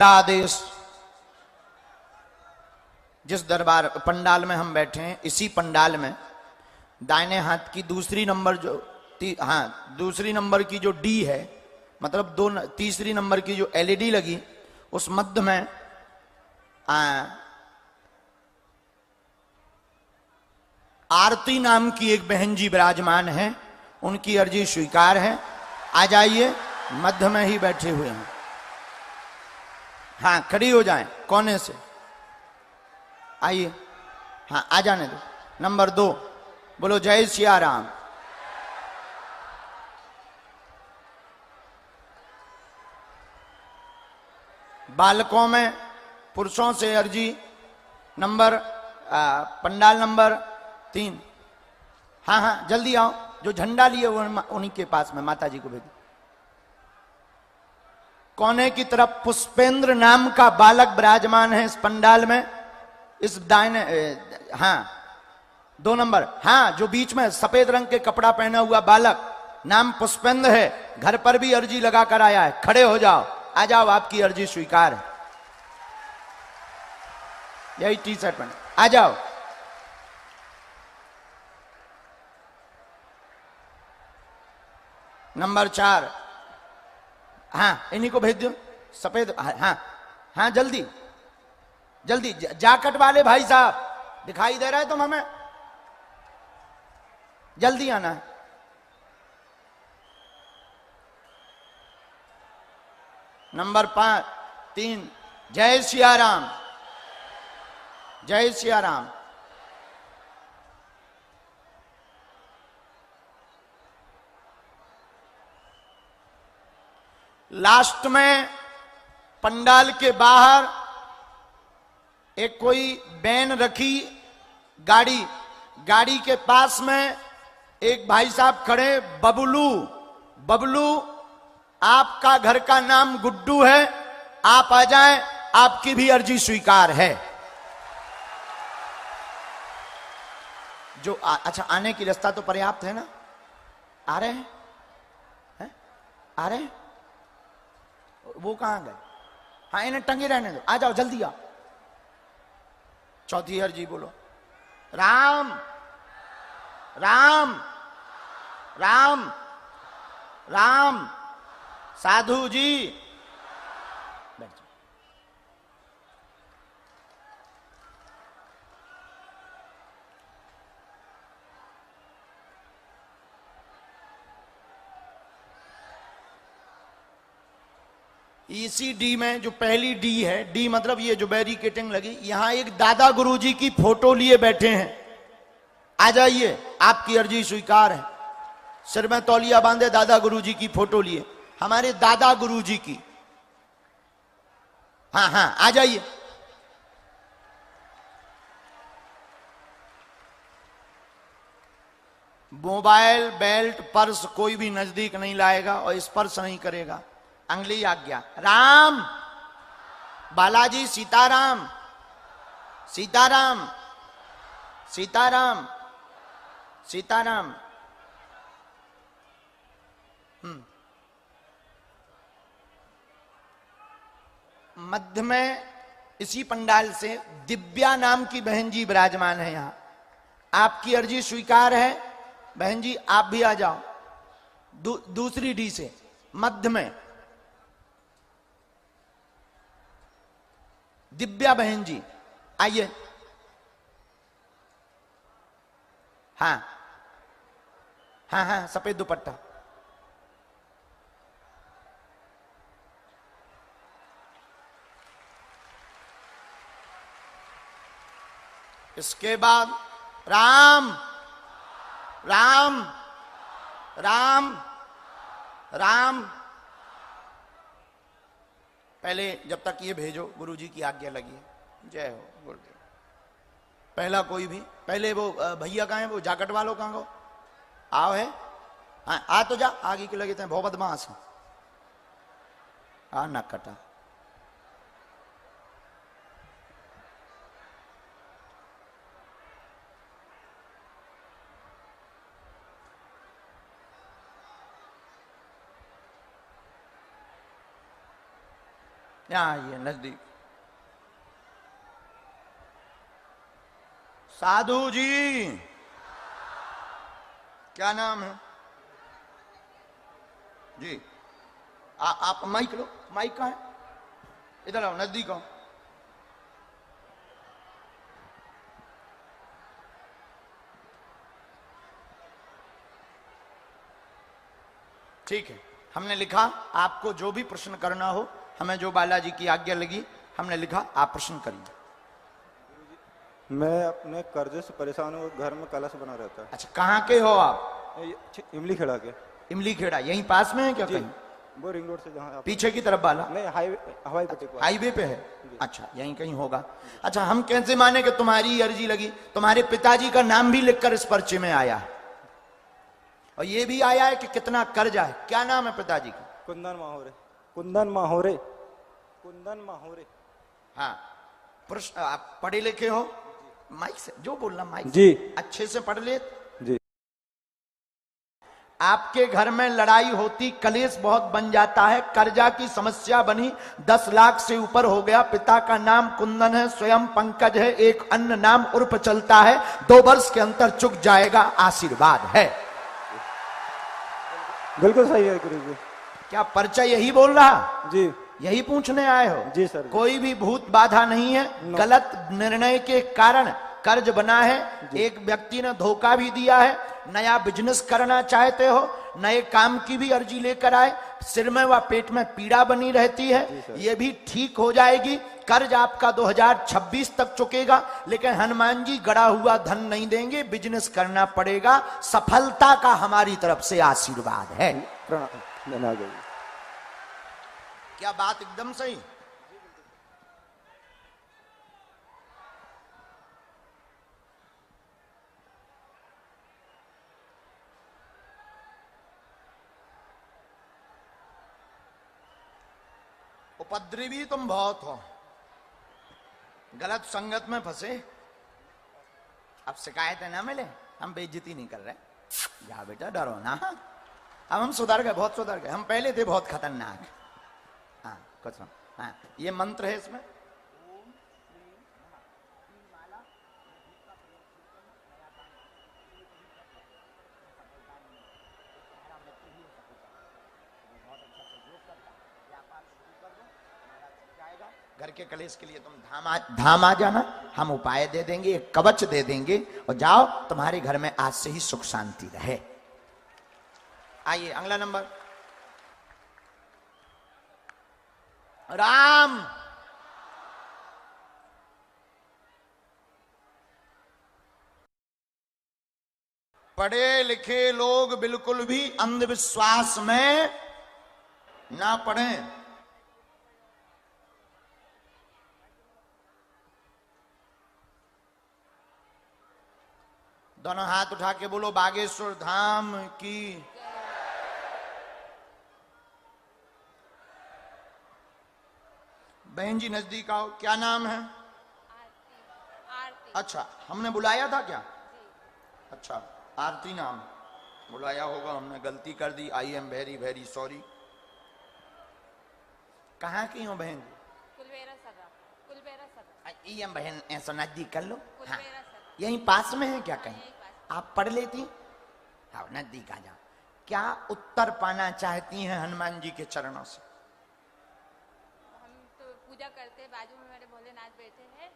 आदेश। जिस दरबार पंडाल में हम बैठे हैं, इसी पंडाल में दाहिने हाथ की दूसरी नंबर जो दूसरी नंबर की जो डी है, मतलब तीसरी नंबर की जो एलईडी लगी, उस मध्य में आरती नाम की एक बहन जी विराजमान है। उनकी अर्जी स्वीकार है। आ जाइए, मध्य में ही बैठे हुए हैं। हाँ, खड़ी हो जाएं कोने से। आइए, हाँ आ जाने दो। नंबर 2, बोलो जय सिया राम। बालकों में पुरुषों से अर्जी नंबर पंडाल नंबर 3। हाँ हाँ जल्दी आओ, जो झंडा लिए वो उन्हीं के पास में माता जी को भेजो। कोने की तरफ पुष्पेंद्र नाम का बालक विराजमान है इस पंडाल में। इस दाहिने 2 नंबर, हाँ जो बीच में सफेद रंग के कपड़ा पहना हुआ बालक, नाम पुष्पेंद्र है। घर पर भी अर्जी लगा कर आया है। खड़े हो जाओ, आ जाओ, आपकी अर्जी स्वीकार है। यही टी शर्ट पहने, आ जाओ। नंबर 4, हाँ इन्हीं को भेज दो। सफेद, हाँ हाँ जल्दी जल्दी। जैकेट वाले भाई साहब, दिखाई दे रहा है तुम हमें? जल्दी आना है। नंबर 3, जय सिया राम, जय सिया राम। लास्ट में पंडाल के बाहर एक कोई वैन रखी, गाड़ी के पास में एक भाई साहब खड़े, बबलू, आपका घर का नाम गुड्डू है, आप आ जाएं, आपकी भी अर्जी स्वीकार है। जो अच्छा, आने की रास्ता तो पर्याप्त है ना? आ रहे हैं? आ रहे हैं? वो कहां गए? हाँ इन्हें टंगे रहने दो, आ जाओ जल्दी आओ। चौथी अर्जी बोलो, राम राम राम राम। साधु जी बैठ जाओ। इसी डी में जो पहली डी है, डी मतलब ये जो बैरिकेटिंग लगी, यहां एक दादा गुरुजी की फोटो लिए बैठे हैं। आ जाइए, आपकी अर्जी स्वीकार है। सिर में तौलिया बांधे दादा गुरुजी की फोटो लिए, हमारे दादा गुरुजी की। हाँ हाँ आ जाइए। मोबाइल, बेल्ट, पर्स कोई भी नजदीक नहीं लाएगा और स्पर्श नहीं करेगा। अंगली आज्ञा। राम, बालाजी, सीताराम, सीताराम, सीताराम, सीताराम। मध्य में इसी पंडाल से दिव्या नाम की बहन जी विराजमान है। यहां आपकी अर्जी स्वीकार है। बहन जी आप भी आ जाओ, दूसरी डी से मध्य में। दिव्या बहन जी आइए। हाँ हाँ हाँ, सफेद दुपट्टा। इसके बाद राम राम राम राम। पहले जब तक ये भेजो, गुरुजी की आज्ञा लगी। जय हो गुरुदेव। पहला कोई भी, पहले वो भैया कहाँ है, वो जैकेट वालों कहाँ गो? आओ है, हाँ आ तो जा, आगे के लगे थे बहुत बदमाश। आ ना कटा। यहाँ आइए नजदीक। साधु जी, क्या नाम है जी? आप माइक लो। माइक कहाँ है? इधर आओ, नजदीक आओ। ठीक है, हमने लिखा। आपको जो भी प्रश्न करना हो, हमें जो बालाजी की आज्ञा लगी, हमने लिखा, आप प्रश्न करिए। मैं अपने कर्जे से परेशान हूँ, घर में कलश बना रहता है। अच्छा, कहाँ के हो आप? इमली खेड़ा के। इमली खेड़ा यहीं पास में है क्या? कहीं वो रिंग रोड से जहाँ पीछे की तरफ वाला? नहीं, हाईवे, हवाई पट्टी पर। हाईवे पे है। अच्छा, यहीं कहीं होगा। अच्छा, हम कैसे माने कि तुम्हारी अर्जी लगी? तुम्हारे पिताजी का नाम भी लिखकर इस पर्चे में आया है, और ये भी आया है कि कितना कर्जा है। क्या नाम है पिताजी का? कुंदन माहौरे। कुंदन माहौरे। कुंदन माहौरे। हाँ, प्रश्न, आप पढ़े लिखे हो? माइक से जो बोलना, माइक जी। अच्छे से पढ़ ले जी। आपके घर में लड़ाई होती, कलेश बहुत बन जाता है, कर्जा की समस्या बनी, 10 लाख से ऊपर हो गया। पिता का नाम कुंदन है, स्वयं पंकज है, एक अन्य नाम उर्फ चलता है। 2 वर्ष के अंतर चुक जाएगा, आशीर्वाद है। बिल्कुल सही है गुरु जी। क्या पर्चा यही बोल रहा? जी। यही पूछने आए हो? जी सर। कोई भी भूत बाधा नहीं है। गलत निर्णय के कारण कर्ज बना है। एक व्यक्ति ने धोखा भी दिया है। नया बिजनेस करना चाहते हो, नए काम की भी अर्जी लेकर आए, सिर में व पेट में पीड़ा बनी रहती है, ये भी ठीक हो जाएगी। कर्ज आपका 2026 तक चुकेगा, लेकिन हनुमान जी गड़ा हुआ धन नहीं देंगे, बिजनेस करना पड़ेगा। सफलता का हमारी तरफ से आशीर्वाद है। क्या बात एकदम सही? उपद्रवी तुम बहुत हो, गलत संगत में फंसे। अब शिकायतें ना मिले, हम बेइज्जती नहीं कर रहे। जा बेटा, डरो ना। अब हम सुधर गए, बहुत सुधर गए। हम पहले थे बहुत खतरनाक। हाँ, कुछ हाँ, ये मंत्र है इसमें। घर के कलेश के लिए तुम धाम आ जाना, हम उपाय दे देंगे, एक कवच दे देंगे, और जाओ, तुम्हारे घर में आज से ही सुख शांति रहे। आइए अगला नंबर। राम। पढ़े लिखे लोग बिल्कुल भी अंधविश्वास में ना पढ़ें। दोनों हाथ उठा के बोलो, बागेश्वर धाम की। बहन जी नजदीक आओ। क्या नाम है? आरती। अच्छा, हमने बुलाया था क्या? अच्छा, आरती नाम बुलाया होगा, हमने गलती कर दी। I am very very sorry. कहाँ की हो बहन जी? कुलवेरा सगा। कुलवेरा सगा। एम बहन, ऐसा नजदीक कर लो। हाँ, कुलवेरा सगा। यहीं पास में है क्या कहीं? यहीं पास। आप पढ़ लेती? हाँ, नजदीक आ जाओ। क्या उत्तर पाना चाहती हैं हनुमान जी के चरणों से? हम तो पूजा करते हैं, बाजू में मेरे भोलेनाथ बैठे हैं।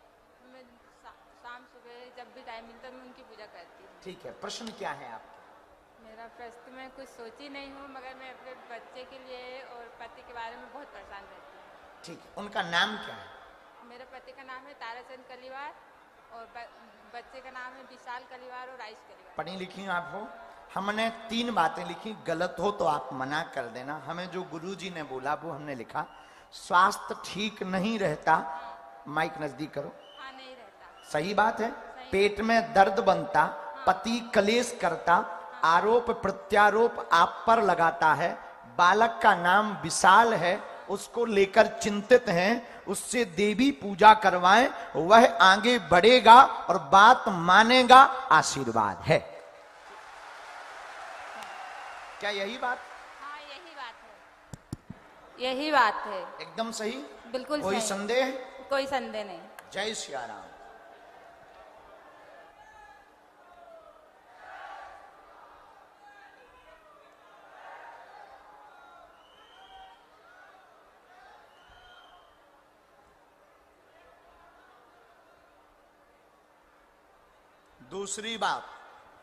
मैं शाम सुबह जब भी टाइम मिलता है मैं उनकी पूजा करती हूँ। ठीक है, प्रश्न क्या है आपका? मेरा प्रश्न मैं कुछ सोची नहीं हूँ, मगर मैं अपने बच्चे के लिए और पति के बारे में बहुत परेशान रहती हूँ। ठीक है, उनका नाम क्या है? मेरे पति का नाम है ताराचंद कलीवार और बच्चे का नाम है विशाल कलीवार और आयुष कलीवार। पढ़ी लिखी आप हो? हमने 3 बातें लिखी, गलत हो तो आप मना कर देना। हमें जो गुरुजी ने बोला वो हमने लिखा। स्वास्थ्य ठीक नहीं रहता। माइक नजदीक करो। हाँ, नहीं रहता। सही बात है। पेट में दर्द बनता, पति कलेश करता, आरोप प्रत्यारोप आप पर लगाता है। बालक का नाम विशाल है, उसको लेकर चिंतित हैं। उससे देवी पूजा करवाएं, वह आगे बढ़ेगा और बात मानेगा, आशीर्वाद है। क्या यही बात? हाँ, यही बात है। यही बात है। एकदम सही। बिल्कुल कोई सही। संदेह? कोई संदेह नहीं। जय सिया राम। दूसरी बात,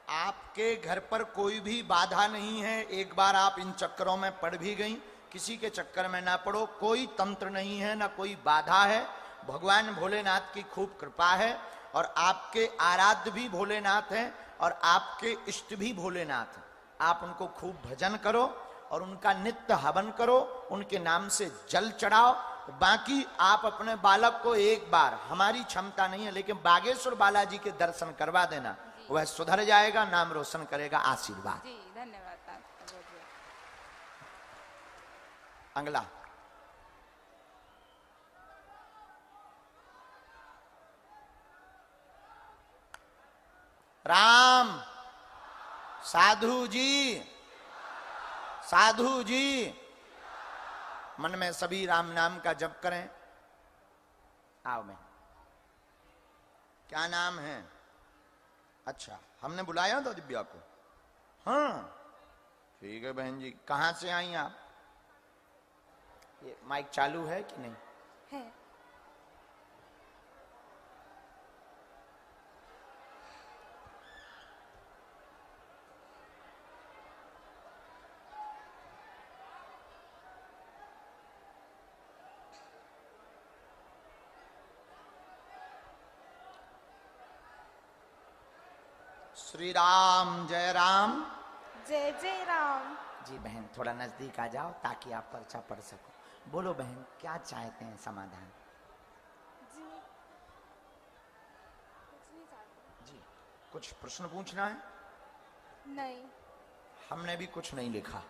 आपके घर पर कोई भी बाधा नहीं है। एक बार आप इन चक्करों में पड़ भी गई, किसी के चक्कर में ना पड़ो। कोई तंत्र नहीं है, ना कोई बाधा है। भगवान भोलेनाथ की खूब कृपा है और आपके आराध्य भी भोलेनाथ हैं और आपके इष्ट भी भोलेनाथ हैं। आप उनको खूब भजन करो और उनका नित्य हवन करो, उनके नाम से जल चढ़ाओ। बाकी आप अपने बालक को एक बार, हमारी क्षमता नहीं है, लेकिन बागेश्वर बालाजी के दर्शन करवा देना, वह सुधर जाएगा, नाम रोशन करेगा। आशीर्वाद। जी धन्यवाद बहुत बहुत। अगला राम। साधु जी, साधु जी, मन में सभी राम नाम का जप करें। आओ मैं, क्या नाम है? अच्छा, हमने बुलाया था दिव्या को? हाँ ठीक है बहन जी। कहां से आई आप? ये माइक चालू है कि नहीं? है। श्री राम, जय राम। जय जय राम। जी बहन, थोड़ा नजदीक आ जाओ ताकि आप पर्चा पढ़ सको। बोलो बहन, क्या चाहते हैं समाधान? जी कुछ नहीं चाहती। जी, कुछ प्रश्न पूछना है? नहीं। हमने भी कुछ नहीं लिखा,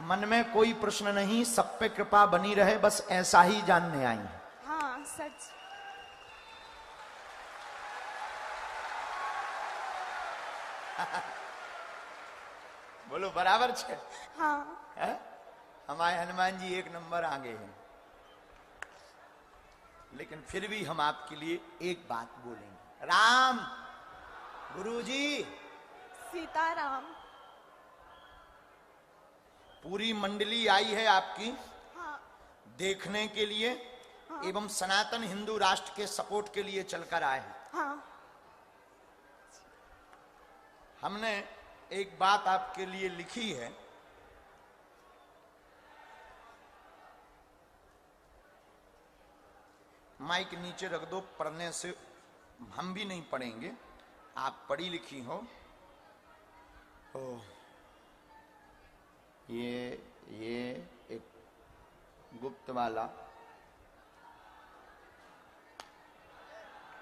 मन में कोई प्रश्न नहीं, सब पे कृपा बनी रहे, बस ऐसा ही जानने आई हैं। हाँ सच। बोलो बराबर छे? हाँ। है? हमारे हनुमान जी एक नंबर आगे हैं, लेकिन फिर भी हम आपके लिए एक बात बोलेंगे। राम, गुरुजी, सीताराम। पूरी मंडली आई है आपकी हाँ। देखने के लिए, एवं सनातन हिंदू राष्ट्र के सपोर्ट के लिए चलकर आए हैं। हाँ। हमने एक बात आपके लिए लिखी है, माइक नीचे रख दो, पढ़ने से हम भी नहीं पढ़ेंगे, आप पढ़ी लिखी हो। ये एक गुप्त वाला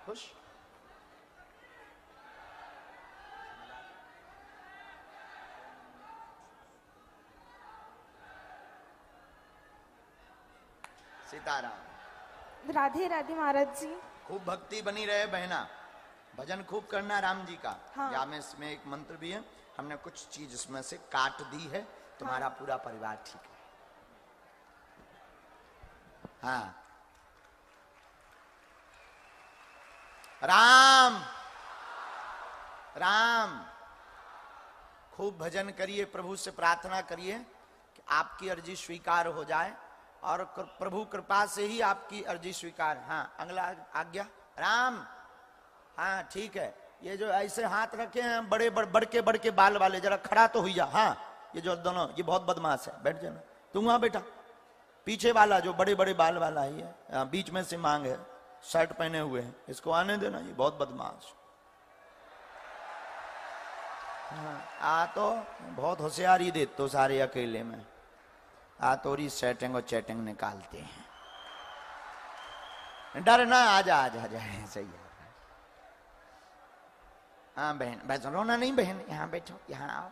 खुश। सीताराम। राधे राधे महाराज जी। खूब भक्ति बनी रहे बहना, भजन खूब करना राम जी का। हाँ। या में इसमें एक मंत्र भी है, हमने कुछ चीज इसमें से काट दी है, तुम्हारा पूरा परिवार ठीक है। हाँ। राम राम, खूब भजन करिए, प्रभु से प्रार्थना करिए कि आपकी अर्जी स्वीकार हो जाए, और प्रभु कृपा से ही आपकी अर्जी स्वीकार। हाँ, अगला आज्ञा। राम। हाँ ठीक है, ये जो ऐसे हाथ रखे हैं बड़ के बाल वाले, जरा खड़ा तो हुई जा। हाँ, ये जो दोनों, ये बहुत बदमाश है, बैठ जाना। तुम वहां बेटा, पीछे वाला जो बड़े बड़े बाल वाला ही है, बीच में से मांग है, शर्ट पहने हुए हैं, इसको आने देना, ये बहुत बदमाश। हाँ, तो बहुत होशियारी देते तो सारे अकेले में तोरी सेटिंग और चैटिंग निकालते हैं। डर ना, आजा आजा आजा, सही है। हाँ बहन, बस रोना नहीं बहन, यहाँ बैठो, यहाँ आओ।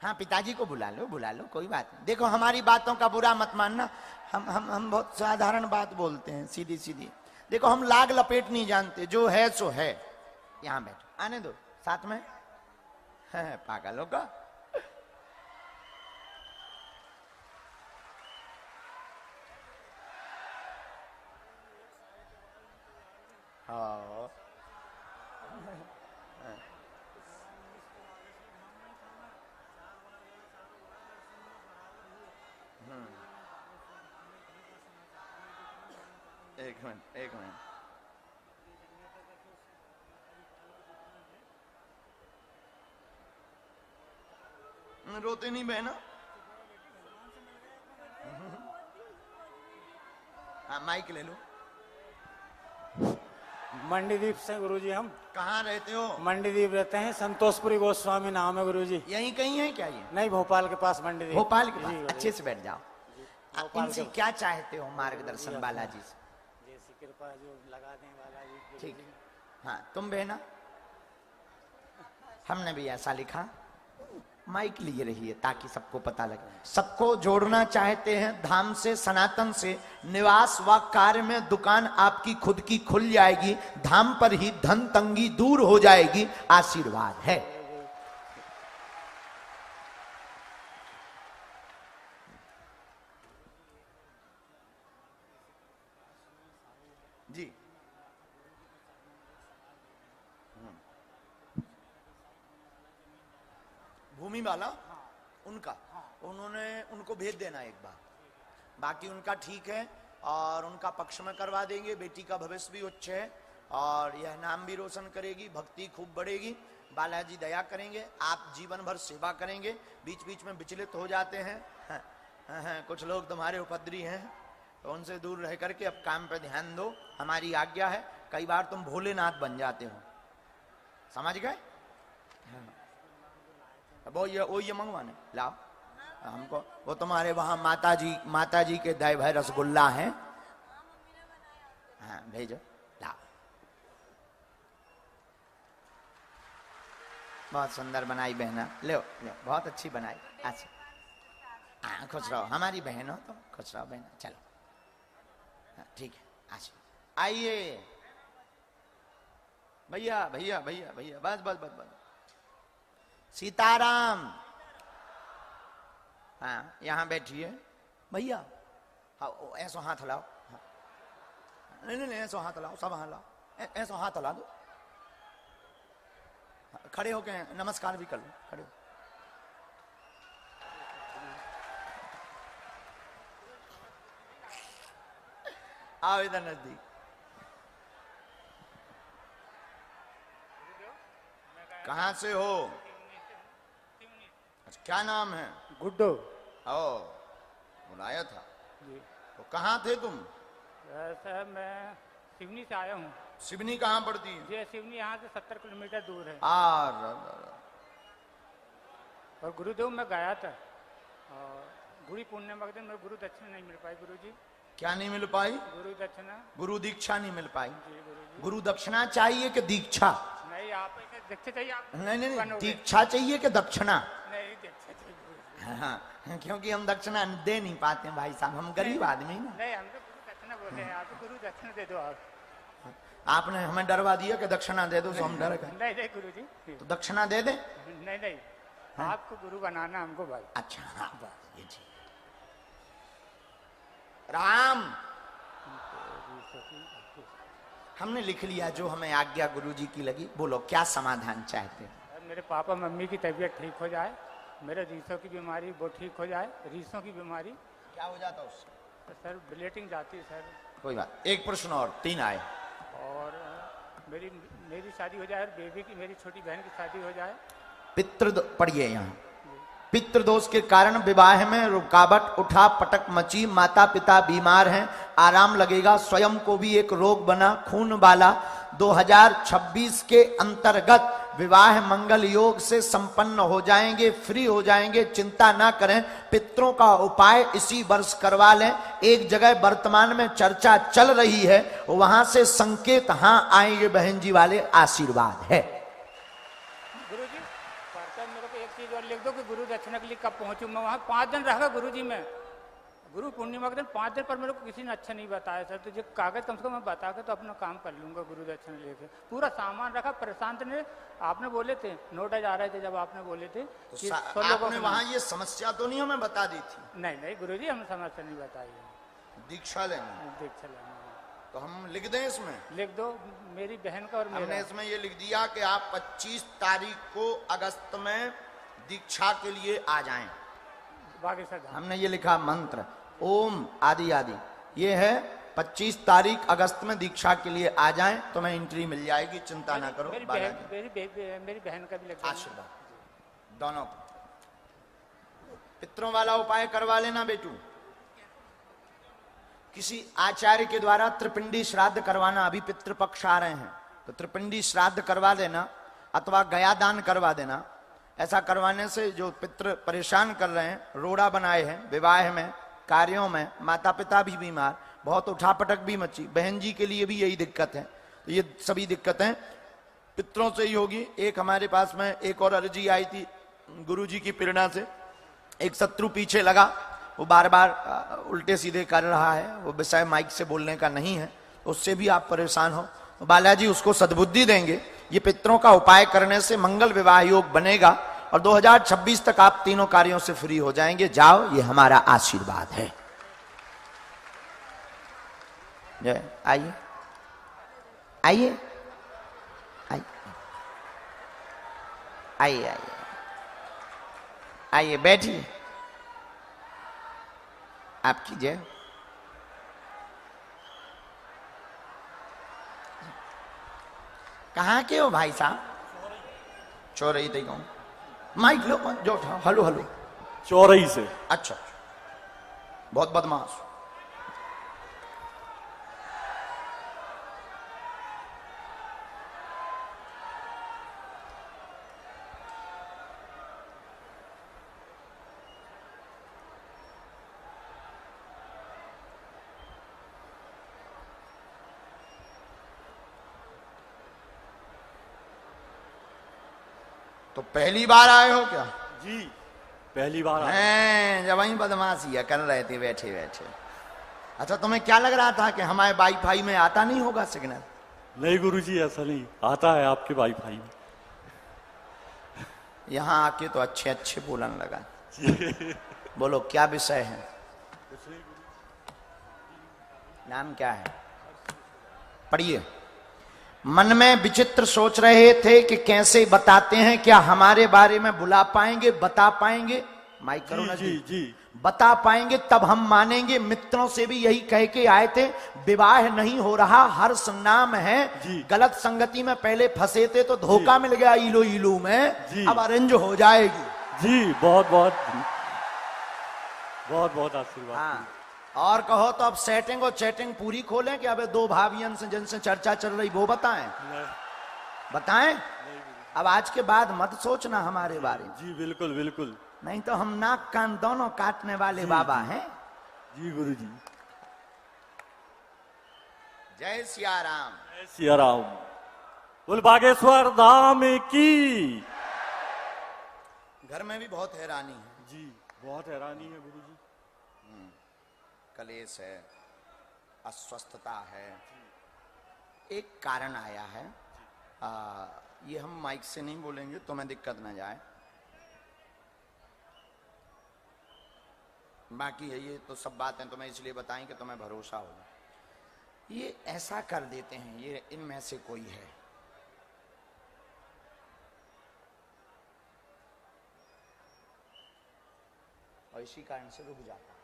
हाँ, पिताजी को बुला लो, कोई बात नहीं। देखो, हमारी बातों का बुरा मत मानना, हम बहुत साधारण बात बोलते हैं, सीधी सीधी। देखो, हम लाग लपेट नहीं जानते, जो है सो है। यहाँ बैठो, आने दो साथ में। पागलों का। हाँ एक मिनट एक मिनट। रोते नहीं बहना। हाँ माइक ले लो। मंडीदीप से गुरुजी हम। कहाँ रहते हो? मंडीदीप रहते हैं, संतोषपुरी गोस्वामी नाम है गुरुजी। यहीं कहीं है क्या ये? नहीं, भोपाल के पास मंडीदीप। भोपाल के जी, पास? गुरुजी। अच्छे से बैठ जाओ। आप भोपाल इनसे के- क्या चाहते हो मार्गदर्शन बालाजी से? जैसी कृपा जो लगा दें बालाजी। ठीक है। हाँ तुम बहना, हमने भी ऐसा लिखा। माइक लिए रहिए ताकि सबको पता लगे। सबको जोड़ना चाहते हैं धाम से, सनातन से। निवास व कार्य में दुकान आपकी खुद की खुल जाएगी। धाम पर ही धन तंगी दूर हो जाएगी। आशीर्वाद है। जी भूमि वाला उनका, उन्होंने उनको भेज देना एक बार। बाकी उनका ठीक है और उनका पक्ष में करवा देंगे। बेटी का भविष्य भी उच्च है और यह नाम भी रोशन करेगी। भक्ति खूब बढ़ेगी। बालाजी दया करेंगे। आप जीवन भर सेवा करेंगे। बीच बीच में विचलित हो जाते हैं। कुछ लोग तुम्हारे उपद्री हैं तो उनसे दूर रह करके अब काम पे ध्यान दो। हमारी आज्ञा है। कई बार तुम भोलेनाथ बन जाते हो, समझ गए? वो ये मंगवाने लाओ हमको। वो तुम्हारे वहां माता जी के दही भाई रसगुल्ला हैं। हाँ भेजो, लाओ। बहुत सुंदर बनाई बहना। लो लो, बहुत अच्छी बनाई। अच्छा हाँ खुश रहो, हमारी बहन हो तो खुश रहो बहना। चलो हाँ, ठीक है। अच्छा आइए भैया भैया भैया भैया, बस बस बस बस। सीताराम। हाँ यहाँ बैठिए भैया। हाँ ऐसो हाथ लाओ। हाँ। नहीं नहीं ऐसो हाथ लाओ, सब हाथ लाओ। ऐसो हाथ ला दो। हाँ, खड़े होके नमस्कार भी कर लो। खड़े हो। आओ इधर नजदीक। कहाँ से हो? अच्छा क्या नाम है? गुड्डो। ओ बुलाया था जी तो कहाँ थे तुम? सर मैं सिवनी से आया हूँ। सिवनी कहाँ पड़ती है? ये सिवनी यहाँ से 70 किलोमीटर दूर है। और गुरुदेव मैं गया था और गुरु पूर्णिमा के दिन मेरे गुरु दक्षिणा नहीं मिल पाई गुरुजी। क्या नहीं मिल पाई? गुरु दक्षिणा। गुरु दीक्षा नहीं मिल पाई। जी गुरुजी। गुरु दक्षिणा चाहिए कि दीक्षा? नहीं आप दीक्षा चाहिए आप। नहीं नहीं नहीं, बनोगे। दीक्षा चाहिए कि दक्षिणा? नहीं दीक्षा चाहिए गुरुजी। हाँ क्योंकि हम दक्षिणा दे नहीं पाते हैं भाई साहब, हम गरीब आदमी ना। नहीं हम तो गुरु दक्षिणा बोले हैं, आप गुरु दक्षिणा दे दो आप। आपने हमें डरवा दिया कि दक्षिणा दे दो तो हम डर गए। नहीं नहीं गुरुजी। तो दक्षिणा दे दे। नहीं नहीं आपको गुरु बनाना हमको भाई। अच्छा हाँ बस ये जी। राम हमने लिख लिया जो हमें आज्ञा गुरुजी की लगी। बोलो क्या समाधान चाहते हो? मेरे पापा मम्मी की तबीयत ठीक हो जाए, मेरे रीसों की बीमारी वो ठीक हो जाए। रीसों की बीमारी क्या हो जाता उससे? तो सर ब्लीडिंग जाती है सर। कोई बात। एक प्रश्न और, 3 आए। और मेरी शादी हो जाए और बेबी की, मेरी छोटी बहन की शादी हो जाए। पढ़िए यहाँ। पितृदोष के कारण विवाह में रुकावट, उठा पटक मची, माता पिता बीमार हैं, आराम लगेगा, स्वयं को भी एक रोग बना, खून वाला। 2026 के अंतर्गत विवाह मंगल योग से संपन्न हो जाएंगे, फ्री हो जाएंगे, चिंता ना करें। पितरों का उपाय इसी वर्ष करवा लें। एक जगह वर्तमान में चर्चा चल रही है, वहां से संकेत हाँ आएंगे बहन जी वाले, आशीर्वाद है। गुरुजी पर मेरे को एक चीज और लिख दो कि गुरु दक्षिणा के लिए कब पहुंचूं मैं वहाँ। 5 दिन रहा गुरुजी में, गुरु पूर्णिमा के दिन 5 दिन पर मेरे को किसी ने अच्छा नहीं बताया सर। तो जो कागज कम से कम मैं बता के तो अपना काम कर लूंगा गुरु दक्षिणा लेके। पूरा सामान रखा, परेशान ने आपने बोले थे, नोट आ रहे थे जब आपने बोले थे तो कि आपने वहां ये समस्या तो नहीं हमें बता दी थी? नहीं नहीं गुरुजी हमें समस्या नहीं बताई है। दीक्षा लेनी दीक्षा लेना। तो तो हम लिख दें इसमें? लिख दो, मेरी बहन का और हमने मेरा। इसमें ये लिख दिया कि आप 25 तारीख को अगस्त में दीक्षा के लिए आ जाएं। बागेश्वर धाम। हमने ये लिखा मंत्र ओम आदि आदि, ये है 25 तारीख अगस्त में दीक्षा के लिए आ जाएं, तो मैं एंट्री मिल जाएगी, चिंता ना करो। मेरी बहन का भी लिख दो। आशीर्वाद दोनों को। पितरों वाला उपाय करवा लेना बेटू। किसी आचार्य के द्वारा त्रिपिंडी श्राद्ध करवाना, अभी पितृपक्ष आ रहे हैं तो त्रिपिंडी श्राद्ध करवा देना अथवा गया दान करवा देना। ऐसा करवाने से जो पितृ परेशान कर रहे हैं, रोड़ा बनाए हैं, विवाह में, कार्यों में, माता पिता भी बीमार, बहुत उठापटक भी मची, बहन जी के लिए भी यही दिक्कत है, तो ये सभी दिक्कतें पितरों से ही होगी। एक हमारे पास में एक और अर्जी आई थी गुरु जी की प्रेरणा से, एक शत्रु पीछे लगा, वो बार बार उल्टे सीधे कर रहा है, वो विषय माइक से बोलने का नहीं है, उससे भी आप परेशान हो तो बालाजी उसको सद्बुद्धि देंगे। ये पितरों का उपाय करने से मंगल विवाह योग बनेगा और 2026 तक आप तीनों कार्यों से फ्री हो जाएंगे। जाओ, ये हमारा आशीर्वाद है। जय। आइए आइए आइए आइए आइए आइए, बैठिए। आपकी जय। कहाँ के हो भाई साहब? चौरई थे कहूँ, माइक लो जो उठाओ। Hello hello. चौरई से। अच्छा, बहुत बदमाश। तो पहली बार आए हो क्या? जी पहली बार आया। हैं, जब वही बदमाशी कर रहे थे बैठे बैठे। अच्छा, तुम्हें क्या लग रहा था कि हमारे वाईफाई में आता नहीं होगा सिग्नल? नहीं गुरुजी, ऐसा नहीं, आता है आपके वाईफाई में। यहाँ आके तो अच्छे अच्छे बोलने लगा। बोलो क्या विषय है? नाम क्या है? पढ़िए। मन में विचित्र सोच रहे थे कि कैसे बताते हैं, क्या हमारे बारे में बुला पाएंगे, बता पाएंगे? माइक करो ना जी जी। बता पाएंगे तब हम मानेंगे। मित्रों से भी यही कह के आए थे, विवाह नहीं हो रहा, हर्ष नाम है। जी। गलत संगति में पहले फंसे थे तो धोखा मिल गया इलो इलो में, जी। अब अरेंज हो जाएगी। जी बहुत बहुत बहुत बहुत आशीर्वाद। हाँ, और कहो तो अब सेटिंग और चैटिंग पूरी खोलें कि अबे दो भाभियन से जिनसे चर्चा चल रही वो बताएं? बताएं? अब आज के बाद मत सोचना हमारे बारे में। जी बिल्कुल बिल्कुल। नहीं तो हम नाक कान दोनों काटने वाले बाबा हैं। जी गुरुजी। जय सिया राम। जय सिया राम। बोल बागेश्वर धाम की। घर में भी बहुत हैरानी है। जी बहुत हैरानी है गुरुजी। कलेश है, अस्वस्थता है, एक कारण आया है। ये हम माइक से नहीं बोलेंगे तो मैं दिक्कत ना जाए, बाकी है ये तो सब बातें तुम्हें इसलिए बताएं कि तुम्हें भरोसा होगा। ये ऐसा कर देते हैं, ये इनमें से कोई है। और इसी कारण से रुक जाता है।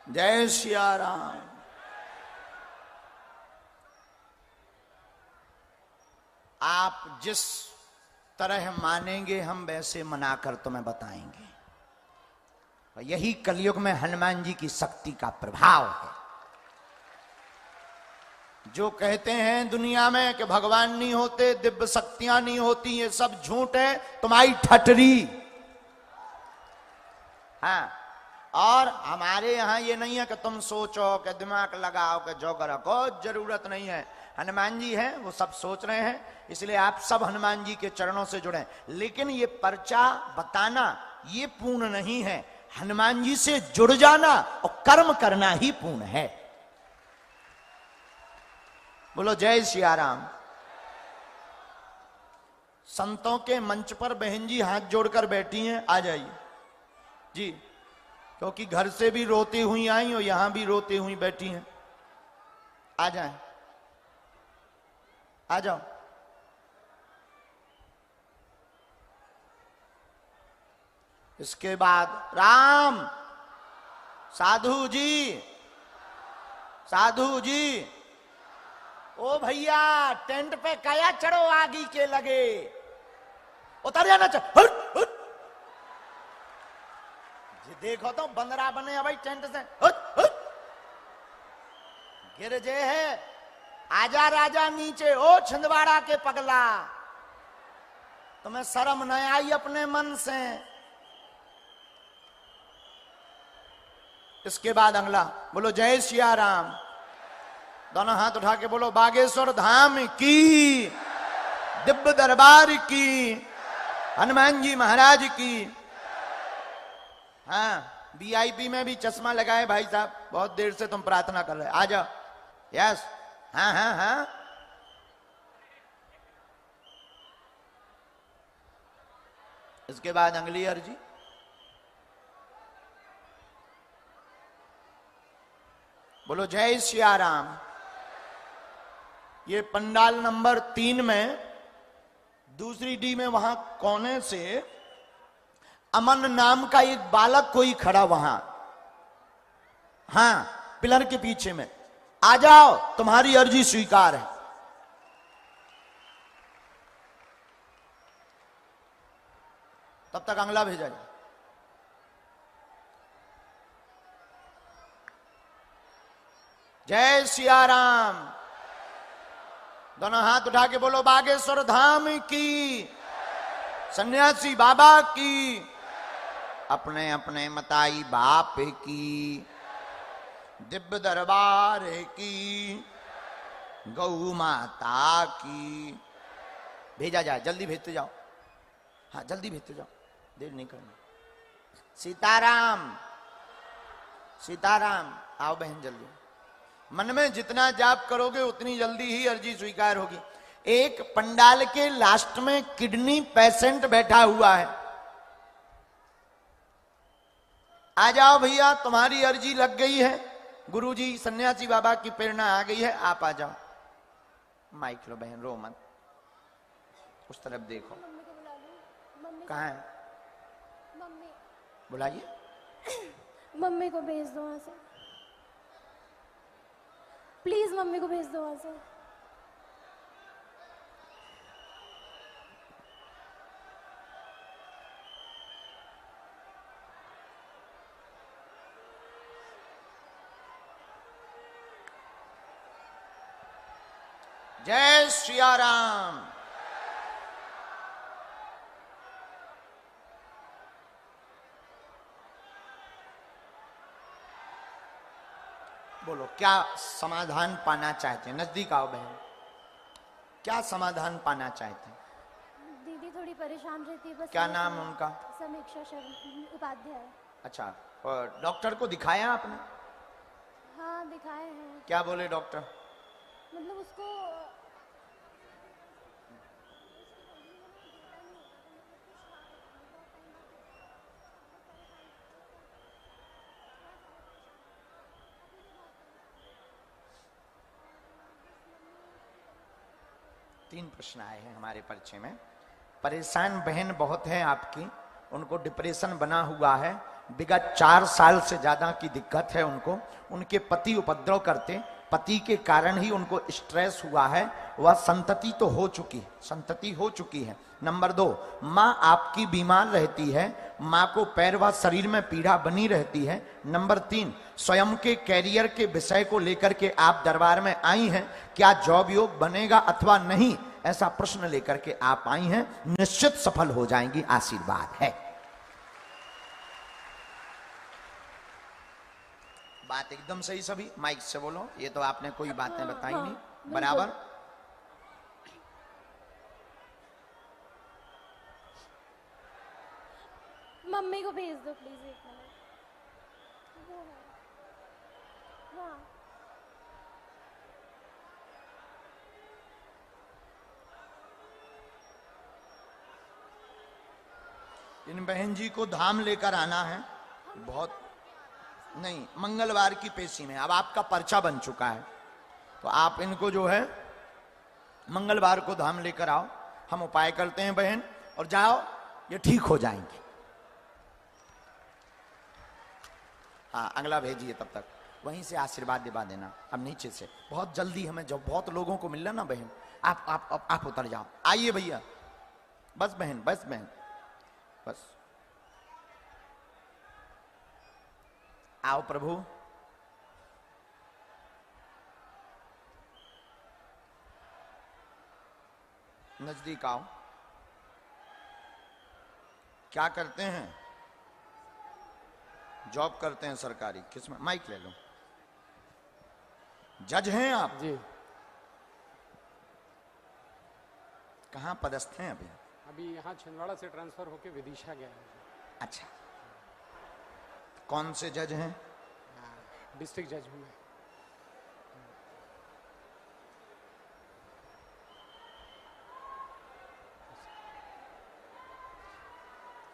जय सिया राम। आप जिस तरह मानेंगे हम वैसे मनाकर तुम्हें बताएंगे। यही कलयुग में हनुमान जी की शक्ति का प्रभाव है। जो कहते हैं दुनिया में कि भगवान नहीं होते, दिव्य शक्तियां नहीं होती, ये सब झूठ है, तुम्हारी ठटरी। हाँ, और हमारे यहां ये नहीं है कि तुम सोचो, कि दिमाग लगाओ, कि जो करो, कोई जरूरत नहीं है। हनुमान जी हैं, वो सब सोच रहे हैं, इसलिए आप सब हनुमान जी के चरणों से जुड़े। लेकिन ये पर्चा बताना ये पूर्ण नहीं है, हनुमान जी से जुड़ जाना और कर्म करना ही पूर्ण है। बोलो जय सिया राम। संतों के मंच पर बहन जी हाथ जोड़कर बैठी हैं, आ जाइए जी, क्योंकि घर से भी रोती हुई आई और यहां भी रोती हुई बैठी हैं। आ जाएं, आ जाओ। इसके बाद राम, साधु जी, साधु जी, ओ भैया टेंट पे कया चढ़ो, आगी के लगे, उतर जाना चाहिए। देखो तो बंदरा बने भाई टेंट से, गिर जे है। आजा राजा नीचे, ओ छिंदवाड़ा के पगला, तुम्हें शर्म न आई अपने मन से। इसके बाद अगला, बोलो जय सिया राम। दोनों हाथ उठा के बोलो बागेश्वर धाम की, दिव्य दरबार की, हनुमान जी महाराज की। हाँ, वीआईपी में भी चश्मा लगाए भाई साहब, बहुत देर से तुम प्रार्थना कर रहे, आ जाओ। यस, हाँ हाँ हाँ। इसके बाद अगली अर्जी, बोलो जय सिया राम। ये पंडाल नंबर 3 में दूसरी डी में वहां कोने से अमन नाम का एक बालक कोई खड़ा वहां, हाँ पिलर के पीछे में, आ जाओ, तुम्हारी अर्जी स्वीकार है। तब तक अगला भेजा जाए। जय सिया राम। दोनों हाथ उठा के बोलो बागेश्वर धाम की, सन्यासी बाबा की, अपने अपने मताई बाप की, दिव्य दरबार की, गौ माता की। भेजा जाए, जल्दी भेजते जाओ, हाँ जल्दी भेजते जाओ, देर नहीं करना। सीताराम, सीताराम। आओ बहन जल्दी। मन में जितना जाप करोगे उतनी जल्दी ही अर्जी स्वीकार होगी। एक पंडाल के लास्ट में किडनी पेशेंट बैठा हुआ है, आ जाओ भैया, तुम्हारी अर्जी लग गई है। गुरुजी सन्यासी बाबा की प्रेरणा आ गई है, आप आ जाओ। माइक लो बहन, रो मत, उस तरफ देखो। मम्मी को बुला लो। मम्मी कहाँ है? मम्मी, बुलाइए। मम्मी को भेज दो वहां से, प्लीज मम्मी को भेज दो वहां से। जय सिया राम। बोलो क्या समाधान पाना चाहते हैं? नजदीक आओ बहन, क्या समाधान पाना चाहते हैं? दीदी थोड़ी परेशान रहती है बस। क्या नाम उनका? समीक्षा शर्मा उपाध्याय। अच्छा, और डॉक्टर को दिखाया आपने? हाँ दिखाए हैं। क्या बोले डॉक्टर? मतलब उसको 3 प्रश्न आए हैं हमारे परिचय में। परेशान बहन बहुत है आपकी, उनको डिप्रेशन बना हुआ है, विगत 4 साल से ज्यादा की दिक्कत है उनको। उनके पति उपद्रव करते, पति के कारण ही उनको स्ट्रेस हुआ है, वह संतति तो हो चुकी है, संतति हो चुकी है। नंबर 2, माँ आपकी बीमार रहती है, माँ को पैर व शरीर में पीड़ा बनी रहती है। नंबर 3, स्वयं के कैरियर के विषय को लेकर के आप दरबार में आई हैं, क्या जॉब योग बनेगा अथवा नहीं, ऐसा प्रश्न लेकर के आप आई हैं, निश्चित सफल हो जाएंगी, आशीर्वाद है। बात एकदम सही, सभी माइक से बोलो, ये तो आपने कोई बातें बताई नहीं, बराबर। मम्मी को भेज दो प्लीज, 1 मिनट। वो है। हाँ इन बहन जी को धाम लेकर आना है, बहुत नहीं, मंगलवार की पेशी में। अब आपका पर्चा बन चुका है, तो आप इनको जो है मंगलवार को धाम लेकर आओ, हम उपाय करते हैं बहन, और जाओ, ये ठीक हो जाएंगी। हाँ, अगला भेजिए, तब तक वहीं से आशीर्वाद दिवा देना। अब नीचे से बहुत जल्दी हमें, जब बहुत लोगों को मिल रहा ना बहन, आप उतर जाओ। आइए भैया, बस बहन, बस बहन, बस आओ प्रभु। नजदीक आओ। क्या करते हैं? जॉब करते हैं सरकारी, किसमें? माइक ले लो। जज हैं आप जी। कहाँ पदस्थ हैं अभी? अभी यहाँ छिंदवाड़ा से ट्रांसफर होके विदिशा गया है। अच्छा, कौन से जज हैं? डिस्ट्रिक्ट जज हूँ मैं।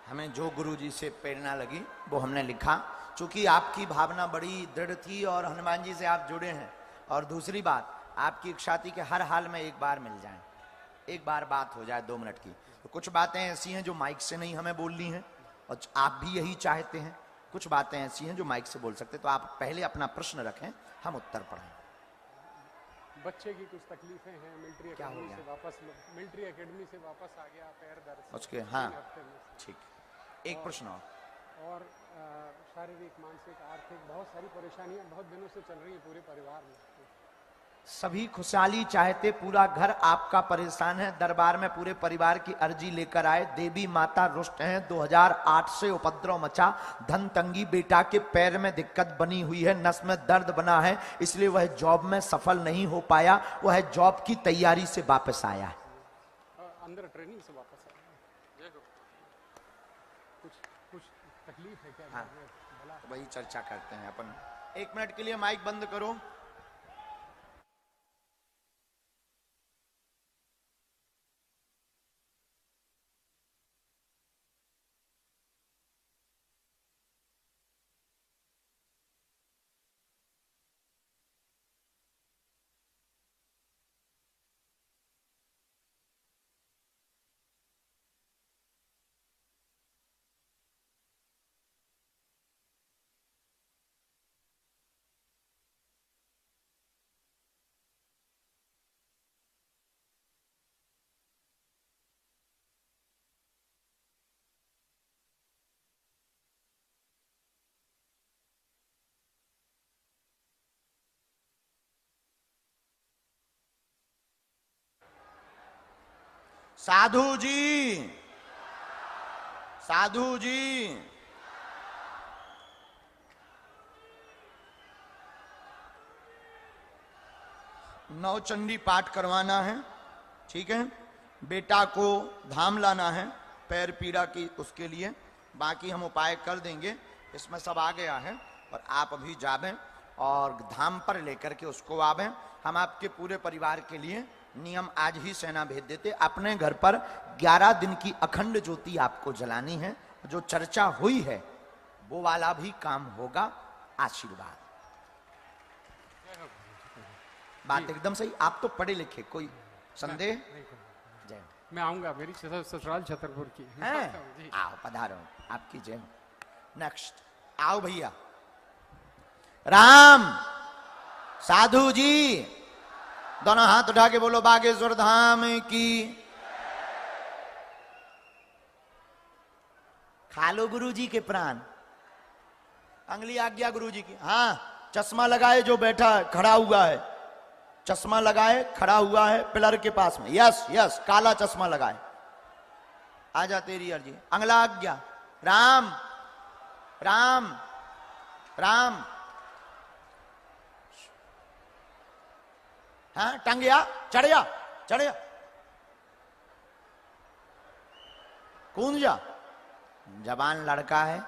हमें जो गुरुजी से प्रेरणा लगी वो हमने लिखा, चूंकि आपकी भावना बड़ी दृढ़ थी और हनुमान जी से आप जुड़े हैं, और दूसरी बात आपकी इच्छा थी कि हर हाल में एक बार मिल जाएं, एक बार बात हो जाए 2 मिनट की। तो कुछ बातें ऐसी हैं जो माइक से नहीं हमें बोलनी है, और आप भी यही चाहते हैं। कुछ बातें ऐसी हैं जो माइक से बोल सकते, तो आप पहले अपना प्रश्न रखें, हम उत्तर पढ़ें। बच्चे की कुछ तकलीफें हैं, मिलिट्री एकेडमी से वापस, मिलिट्री एकेडमी से वापस आ गया, पैर दर्द उसके, हाँ ठीक, एक प्रश्न और शारीरिक, मानसिक, आर्थिक बहुत सारी परेशानियां बहुत दिनों से चल रही है पूरे परिवार में। सभी खुशहाली चाहते, पूरा घर आपका परेशान है, दरबार में पूरे परिवार की अर्जी लेकर आए। देवी माता रुष्ट हैं, 2008 से उपद्रव मचा, धन तंगी, बेटा के पैर में दिक्कत बनी हुई है, नस में दर्द बना है, इसलिए वह जॉब में सफल नहीं हो पाया, वह जॉब की तैयारी से वापस आया है। अंदर ट्रेनिंग से वापस आया। कुछ तकलीफ है क्या? हाँ, वही चर्चा करते हैं अपन। 1 मिनट के लिए माइक बंद करो। साधु जी, साधु जी, नवचंडी पाठ करवाना है, ठीक है? बेटा को धाम लाना है, पैर पीड़ा की, उसके लिए बाकी हम उपाय कर देंगे। इसमें सब आ गया है, और आप अभी जावें और धाम पर लेकर के उसको आवें। हम आपके पूरे परिवार के लिए नियम आज ही सेना भेज देते। अपने घर पर 11 दिन की अखंड ज्योति आपको जलानी है, जो चर्चा हुई है वो वाला भी काम होगा। आशीर्वाद। बात एकदम सही, आप तो पढ़े लिखे, कोई संदेह? जय। मैं आऊंगा, मेरी ससुराल छतरपुर की है। आओ, पधारो, आपकी जय। नेक्स्ट आओ भैया। राम साधु जी दोनों हाथ उठा के बोलो बागेश्वर धाम की। खा लो गुरु जी के प्राण। अंगली आज्ञा गुरु जी की। हाँ, चश्मा लगाए जो बैठा है, खड़ा हुआ है, चश्मा लगाए खड़ा हुआ है पिलर के पास में। यस यस, काला चश्मा लगाए। आजा तेरी अर्जी। अंगला आज्ञा। राम राम राम। हाँ, टंग गया, चढ़ जा, चढ़ जा, कूद जा। जवान लड़का है।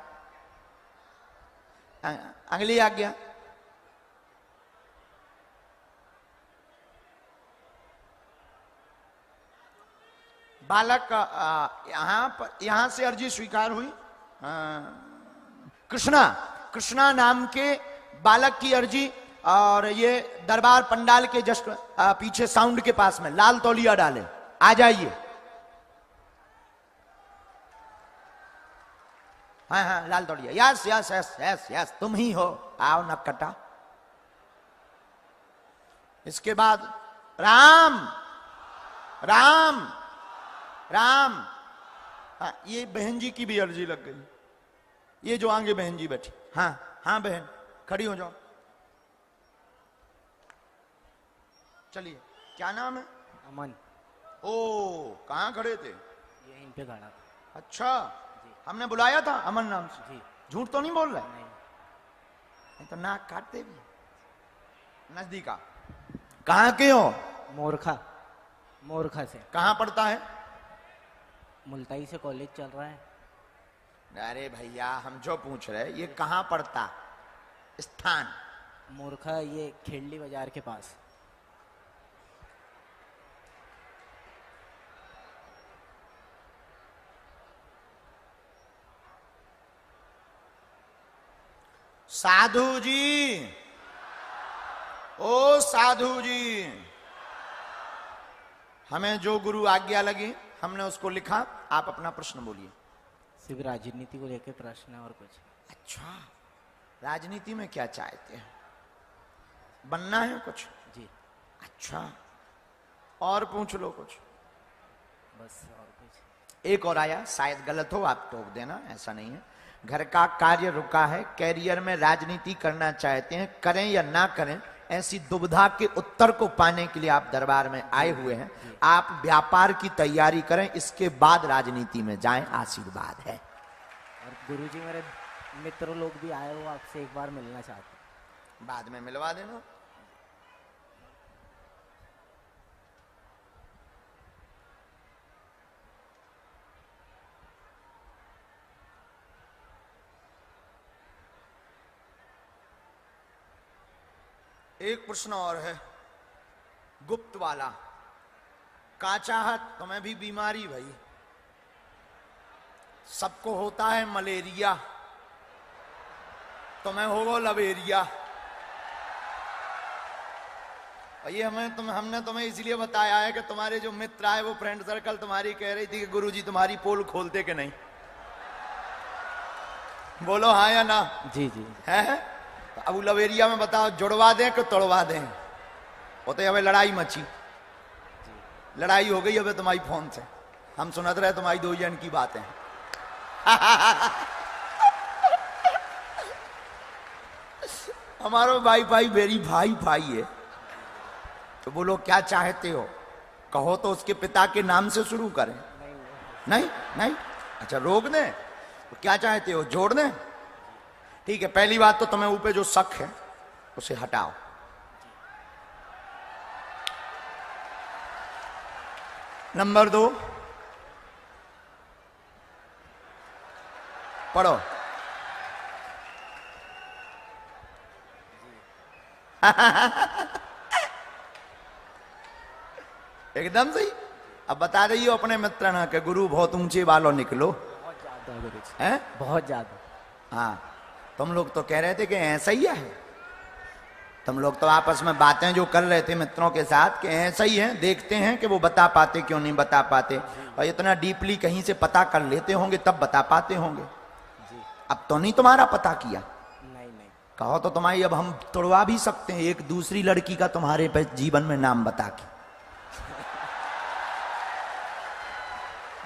अगली आज्ञा। बालक यहां से अर्जी स्वीकार हुई। कृष्णा नाम के बालक की अर्जी, और ये दरबार पंडाल के जस्ट पीछे साउंड के पास में लाल तौलिया डाले। आ जाइए। हाँ हाँ, लाल तौलिया। Yes yes yes yes yes, तुम ही हो। आओ नकटा। इसके बाद राम राम राम। हाँ, ये बहन जी की भी अर्जी लग गई। ये जो आगे बहन जी बैठी। हाँ हाँ बहन, खड़ी हो जाओ। चलिए, क्या नाम है? अमन। ओ, कहाँ खड़े थे? यहीं पे खड़ा था। अच्छा, हमने बुलाया था अमन नाम से। जी। झूठ तो नहीं बोल रहे? नहीं। तो नाक काटते भी। नजदीक आ। कहाँ के हो? मोरखा से। कहाँ पढ़ता है? मुल्ताई से कॉलेज चल रहा है। अरे भैया, हम जो पूछ रहे ये कहाँ पढ़ता? स्थान? मोरखा, ये खेड़ली बाजार के पास। साधु जी, ओ साधु जी, हमें जो गुरु आज्ञा लगी हमने उसको लिखा। आप अपना प्रश्न बोलिए। सिर्फ राजनीति को लेकर प्रश्न है और कुछ। अच्छा, राजनीति में क्या चाहते हैं? बनना है कुछ? जी। अच्छा, और पूछ लो कुछ। बस और कुछ। एक और आया, शायद गलत हो, आप टोक देना, ऐसा नहीं है। घर का कार्य रुका है, कैरियर में राजनीति करना चाहते हैं, करें या ना करें, ऐसी दुविधा के उत्तर को पाने के लिए आप दरबार में आए हुए हैं। आप व्यापार की तैयारी करें, इसके बाद राजनीति में जाएं, आशीर्वाद है। और गुरुजी, मेरे मित्र लोग भी आए हो, आपसे एक बार मिलना चाहते हैं। बाद में मिलवा देना। एक प्रश्न और है, गुप्त वाला। का चाहत तुम्हें भी बीमारी भाई, सबको होता है मलेरिया, तुम्हें होगा लवेरिया। और ये हमने तुम्हें इसलिए बताया है कि तुम्हारे जो मित्र आए, वो फ्रेंड सर्कल तुम्हारी कह रही थी कि गुरुजी तुम्हारी पोल खोलते कि नहीं। बोलो हाँ या ना? जी जी। है? तो अब लवेरिया में बताओ, जुड़वा दें कि तोड़वा दें? वो तो हमें लड़ाई मची, लड़ाई हो गई अब तुम्हारी फोन से। हम सुनत रहे तुम्हारी दो जन की बातें। हमारो भाई भाई मेरी भाई भाई है। तो बोलो क्या चाहते हो? कहो तो उसके पिता के नाम से शुरू करें। नहीं नहीं, अच्छा रोक दें? तो क्या चाहते हो, जोड़ दें? ठीक है, पहली बात तो तुम्हें ऊपर जो शक है उसे हटाओ। नंबर 2 पढ़ो। एकदम सही। अब बता रही हो अपने मित्र ना कि गुरु बहुत ऊंचे वालों निकलो। बहुत ज्यादा गुरुजी, हैं? बहुत ज्यादा। हाँ, तुम लोग तो कह रहे थे कि ऐसा ही है। तुम लोग तो आपस में बातें जो कर रहे थे मित्रों के साथ कि ऐसा ही है, देखते हैं कि वो बता पाते क्यों नहीं बता पाते, और इतना डीपली कहीं से पता कर लेते होंगे तब बता पाते होंगे। जी। अब तो नहीं तुम्हारा पता किया? नहीं नहीं। कहो तो तुम्हारी अब हम तोड़वा भी सकते हैं, एक दूसरी लड़की का तुम्हारे पे जीवन में नाम बता के।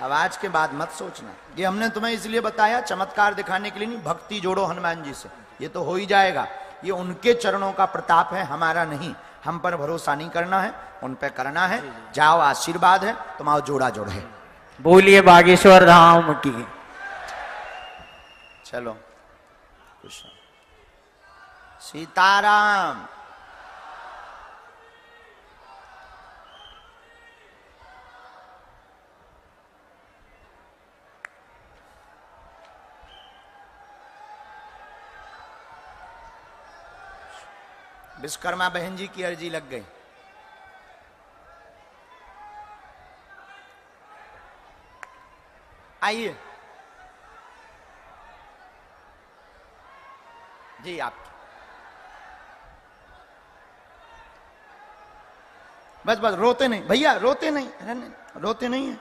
अब आज के बाद मत सोचना, ये हमने तुम्हें इसलिए बताया चमत्कार दिखाने के लिए नहीं, भक्ति जोड़ो हनुमान जी से, ये तो हो ही जाएगा। ये उनके चरणों का प्रताप है, हमारा नहीं। हम पर भरोसा नहीं करना है, उन पे करना है। जाओ, आशीर्वाद है, तुम्हारा जोड़ा जोड़ है। बोलिए बागेश्वर धाम की। चलो खुश रहो। सीताराम। विश्वकर्मा बहन जी की अर्जी लग गई। आइए जी, आपकी बस बस, रोते नहीं भैया, रोते नहीं, रोते नहीं है।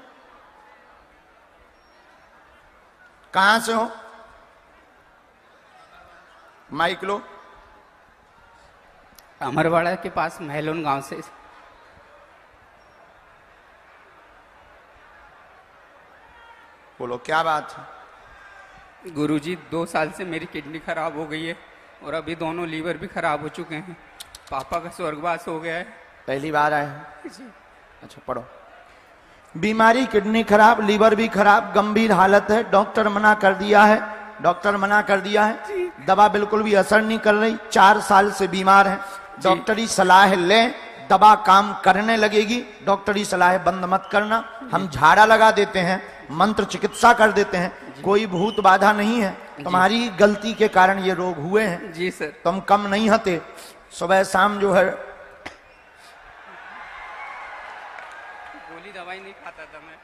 कहां से हो? माइक लो। अमरवाड़ा के पास महलोन गांव से। बोलो क्या बात है? गुरुजी 2 साल से मेरी किडनी खराब हो गई है और अभी दोनों लीवर भी खराब हो चुके हैं। पापा का स्वर्गवास हो गया है। पहली बार आए हैं? अच्छा पढ़ो। बीमारी किडनी खराब, लीवर भी खराब, गंभीर हालत है, डॉक्टर मना कर दिया है, डॉक्टर मना कर दिया है, दवा बिल्कुल भी असर नहीं कर रही, 4 साल से बीमार है। डॉक्टरी सलाह लें, दवा काम करने लगेगी। डॉक्टरी सलाह बंद मत करना। हम झाड़ा लगा देते हैं, मंत्र चिकित्सा कर देते हैं, कोई भूत बाधा नहीं है। तुम्हारी गलती के कारण ये रोग हुए हैं। जी सर। तुम कम नहीं हते। सुबह शाम जो है गोली दवाई नहीं खाता था मैं।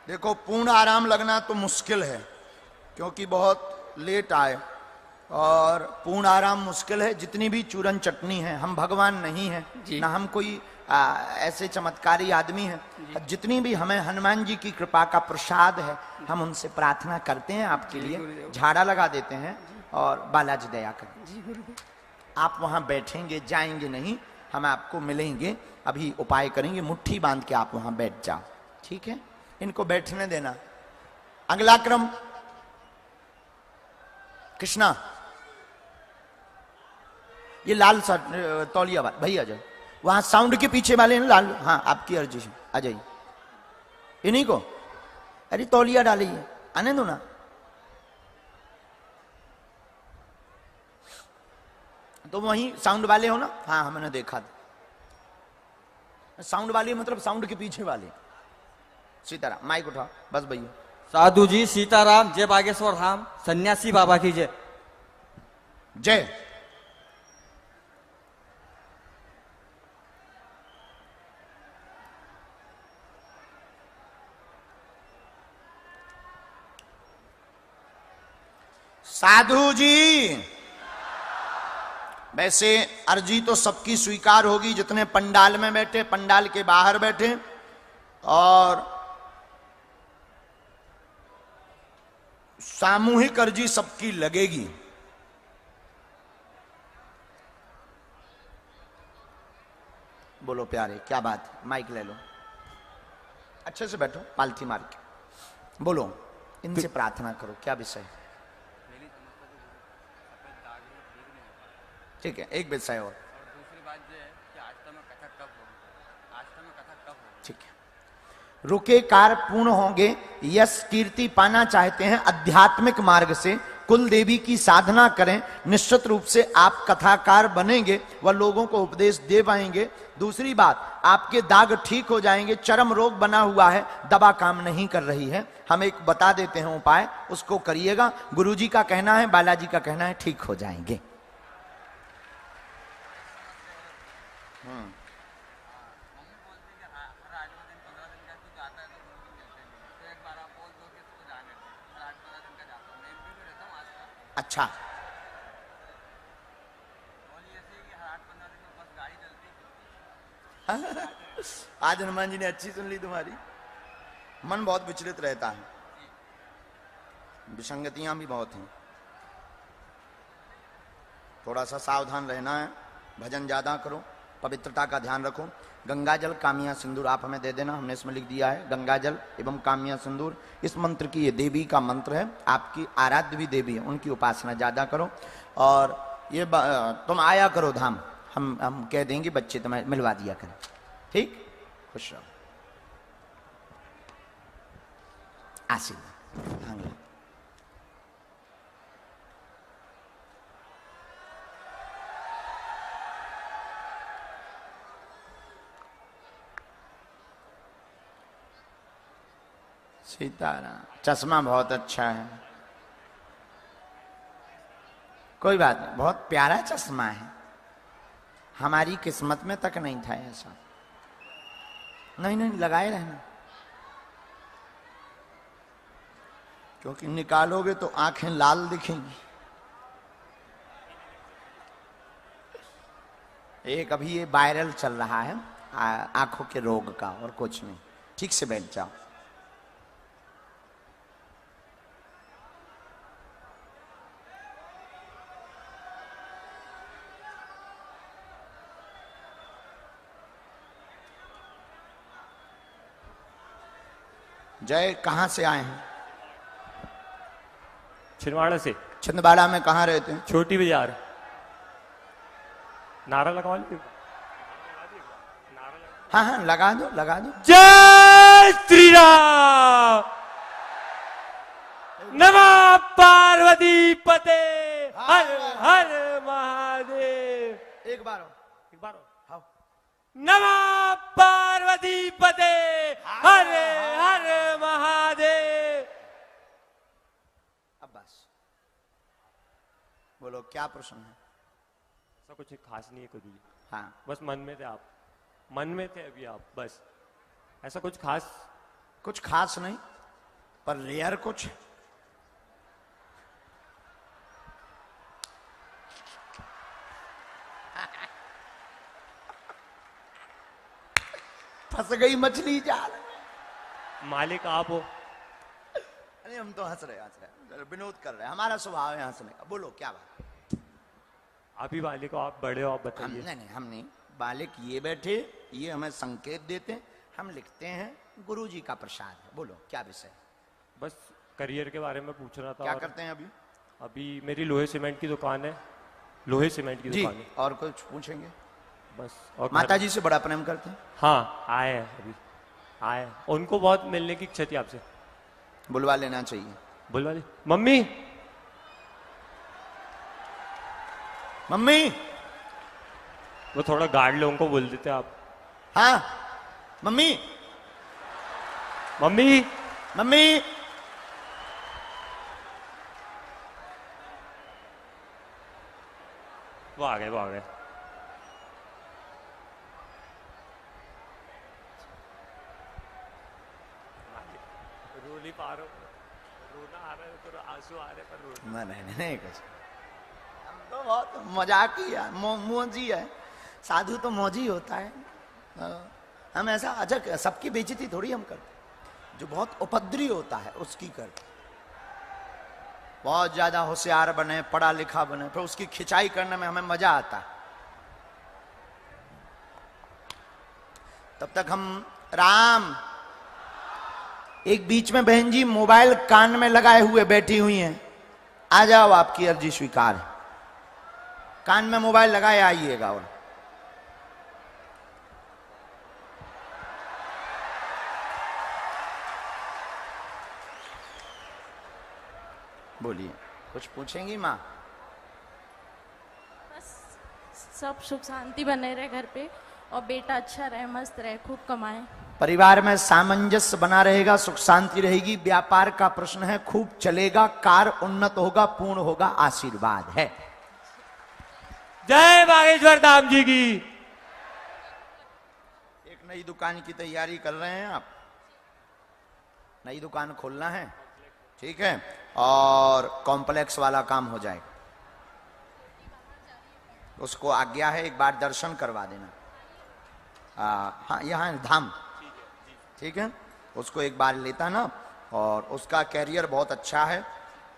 देखो, पूर्ण आराम लगना तो मुश्किल है क्योंकि बहुत लेट आए, और पूर्ण आराम मुश्किल है। जितनी भी चूरन चटनी है, हम भगवान नहीं है ना, हम कोई ऐसे चमत्कारी आदमी हैं। जितनी भी हमें हनुमान जी की कृपा का प्रसाद है, हम उनसे प्रार्थना करते हैं आपके लिए, झाड़ा लगा देते हैं और बालाजी दया करें। आप वहां बैठेंगे, जाएंगे नहीं, हम आपको मिलेंगे, अभी उपाय करेंगे। मुट्ठी बांध के आप वहां बैठ जाओ, ठीक है? इनको बैठने देना। अगला क्रम कृष्णा, ये लाल सा तौलिया वाला भैया जाओ, वहां साउंड के पीछे वाले हैं लाल। हाँ, आपकी अर्जी है, आ जाइए। इन्हीं को, अरे तौलिया डालिए, आने दो ना। तो वहीं साउंड वाले हो ना? हाँ, हमने देखा था। साउंड वाले मतलब साउंड के पीछे वाले। सीताराम, माइक उठा बस भैया। साधु जी सीताराम, जय बागेश्वर धाम, सन्यासी बाबा की जय। जय। साधु जी, वैसे अर्जी तो सबकी स्वीकार होगी, जितने पंडाल में बैठे, पंडाल के बाहर बैठे, और सामूहिक अर्जी सबकी लगेगी। बोलो प्यारे, क्या बात है? माइक ले लो, अच्छे से बैठो, पालथी मार के बोलो, इनसे प्रार्थना करो। क्या विषय? ठीक है, एक विषय और दूसरी बात ये है कि आस्था में कथा कब होगी? आस्था में कथा कब होगी? ठीक है। रुके कार्य पूर्ण होंगे, यश कीर्ति पाना चाहते हैं आध्यात्मिक मार्ग से, कुल देवी की साधना करें, निश्चित रूप से आप कथाकार बनेंगे व लोगों को उपदेश दे पाएंगे। दूसरी बात, आपके दाग ठीक हो जाएंगे। चर्म रोग बना हुआ है, दवा काम नहीं कर रही है, हम एक बता देते हैं उपाय, उसको करिएगा। गुरुजी का कहना है, बालाजी का कहना है, ठीक हो जाएंगे। अच्छा, आज हनुमान जी ने अच्छी सुन ली तुम्हारी। मन बहुत विचलित रहता है। विसंगतियां भी बहुत हैं, थोड़ा सा सावधान रहना है। भजन ज्यादा करो, पवित्रता का ध्यान रखो। गंगा जल कामिया सिंदूर आप हमें दे देना, हमने इसमें लिख दिया है गंगा जल एवं कामिया सिंदूर। इस मंत्र की, ये देवी का मंत्र है, आपकी आराध्य भी देवी है, उनकी उपासना ज्यादा करो। और ये तुम आया करो धाम, हम कह देंगे बच्चे तुम्हें मिलवा दिया करें, ठीक? खुश रहो, आशीर्वाद। हाँ, सीताराम, चश्मा बहुत अच्छा है, कोई बात नहीं, बहुत प्यारा चश्मा है, हमारी किस्मत में तक नहीं था ऐसा। नहीं नहीं, लगाए रहना, क्योंकि निकालोगे तो आंखें लाल दिखेंगी। एक अभी ये वायरल चल रहा है आंखों के रोग का, और कुछ नहीं। ठीक से बैठ जाओ। जय, कहां से आए हैं? छिंदवाड़ा से। छिंदवाड़ा में कहां रहते हैं? छोटी बाजार। नारा लगवा लीजिए। हाँ हाँ, लगा दो लगा दो। जय श्री राम। नमः पार्वती पते, हर हर महादेव। एक बार एक बार हाँ। नमः पार्वती पते, हर हर महादेव। अब बस बोलो, क्या प्रश्न है? ऐसा कुछ खास नहीं है कभी। हाँ, बस मन में थे आप, मन में थे अभी आप, बस ऐसा कुछ खास। कुछ खास नहीं, पर रेयर कुछ। फंस गई मछली जाल। मालिक आप हो। अरे हम तो हंस रहे विनोद कर रहे हैं, हमारा स्वभाव है हंसने का। बोलो क्या बात? आप ही मालिक हो, आप बड़े हो, आप हम बताइए। नहीं, हम नहीं, बालिक ये बैठे, ये हमें संकेत देते हैं, हम लिखते हैं, गुरुजी का प्रसाद है। बोलो क्या विषय? बस करियर के बारे में पूछना था। क्या और करते हैं अभी? अभी मेरी लोहे सीमेंट की दुकान है, लोहे सीमेंट की जी, दुकान है। और कुछ पूछेंगे? बस। और माता जी से बड़ा प्रेम करते हैं? हाँ, आए हैं अभी, आए हैं। उनको बहुत मिलने की इच्छा थी आपसे। बुलवा लेना चाहिए। बुलवा ली। Mummy, mummy. वो थोड़ा गार्ड लोगों को बोल देते आप। हाँ, मम्मी मम्मी। मम्मी। वो आ गए, वो आ गए। रो नहीं पा रहा हूं, रोना आ रहा है, तो आंसू आ रहे, पर रो नहीं कुछ, हम तो बहुत मजाकी है, मौजी है। साधु तो मौजी होता है। हम ऐसा अच्छा, सबकी बेइज्जती थोड़ी हम करते, जो बहुत उपद्रवी होता है उसकी करते। बहुत ज्यादा होशियार बने, पढ़ा लिखा बने, फिर उसकी खिंचाई करने में हमें मजा आता है। तब तक हम राम। एक बीच में बहन जी मोबाइल कान में लगाए हुए बैठी हुई हैं, आ जाओ, आपकी अर्जी स्वीकार है। कान में मोबाइल लगाए आइएगा। और बोलिए, कुछ पूछेंगी माँ? बस सब सुख शांति बने रहे घर पे, और बेटा अच्छा रहे, मस्त रहे, खूब कमाए। परिवार में सामंजस्य बना रहेगा, सुख शांति रहेगी। व्यापार का प्रश्न है, खूब चलेगा, कार्य उन्नत होगा, पूर्ण होगा, आशीर्वाद है। जय बागेश्वर धाम जी की। एक नई दुकान की तैयारी कर रहे हैं आप? नई दुकान खोलना है, ठीक है, और कॉम्प्लेक्स वाला काम हो जाएगा। उसको आज्ञा है, एक बार दर्शन करवा देना। हाँ, यहाँ धाम, ठीक है, उसको एक बार लेता ना। और उसका कैरियर बहुत अच्छा है,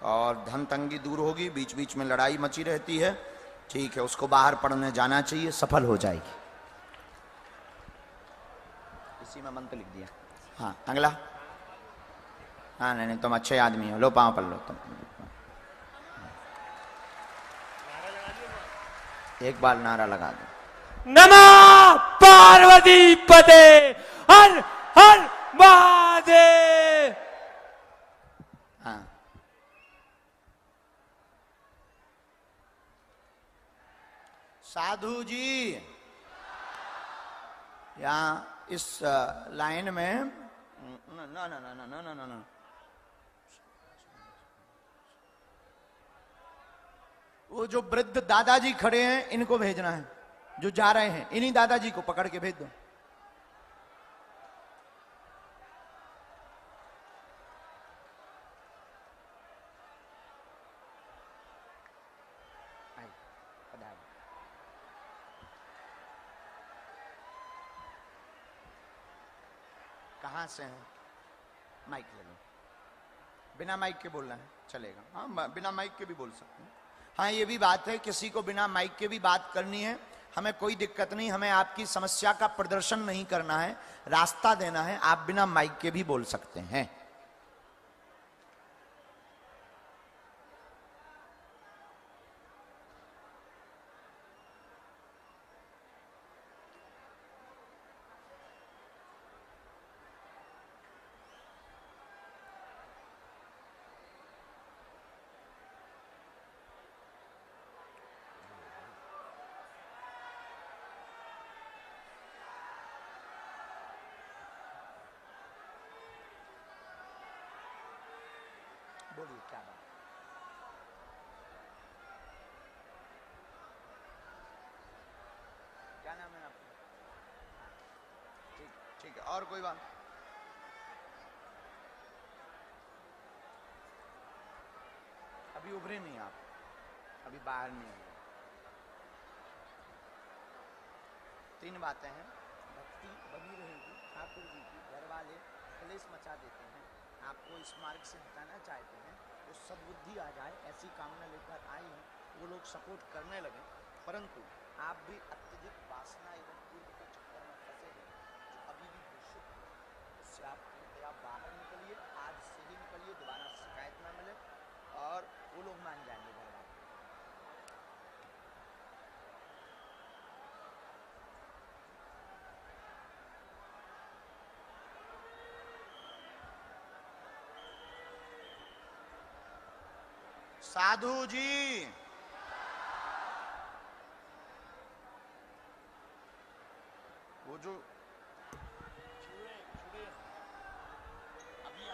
और धन तंगी दूर होगी। बीच बीच में लड़ाई मची रहती है, ठीक है, उसको बाहर पढ़ने जाना चाहिए, सफल हो जाएगी। इसी में मंत्र लिख दिया। हाँ अगला। हाँ नहीं नहीं, तुम अच्छे आदमी हो, लो पाँव पर लो तुम। एक बार नारा लगा दो। नमः पार्वती पते हर हर महादेव। हाँ साधु जी यहाँ इस लाइन में ना ना ना ना ना ना ना ना, वो जो वृद्ध दादाजी खड़े हैं इनको भेजना है, जो जा रहे हैं इन्हीं दादाजी को पकड़ के भेज दो। कहाँ से हैं? माइक ले लो। बिना माइक के बोलना है चलेगा? हाँ बिना माइक के भी बोल सकते हैं। हाँ ये भी बात है, किसी को बिना माइक के भी बात करनी है, हमें कोई दिक्कत नहीं, हमें आपकी समस्या का प्रदर्शन नहीं करना है, रास्ता देना है। आप बिना माइक के भी बोल सकते हैं। बोलिए क्या बात? क्या नाम है आपका? ठीक ठीक है, और कोई बात? अभी उभरे नहीं आप, अभी बाहर नहीं आए। तीन बातें हैं। भक्ति बनी रहेगी, ठाकुर जी की, घर वाले क्लेश मचा देते हैं, आपको इस मार्ग से हटाना चाहते हैं, तो सद्बुद्धि आ जाए ऐसी कामना लेकर आए हैं, वो लोग सपोर्ट करने लगे, परंतु आप भी अत्यधिक वासना एवं पूर्व के चक्कर में फंसे हैं, जो अभी भी दूषित है, उससे आप कृपया बाहर निकलिए, आज से ही निकलिए, दोबारा शिकायत ना मिले, और वो लोग मान जाएंगे घर वाले। साधु जी वो जो अभी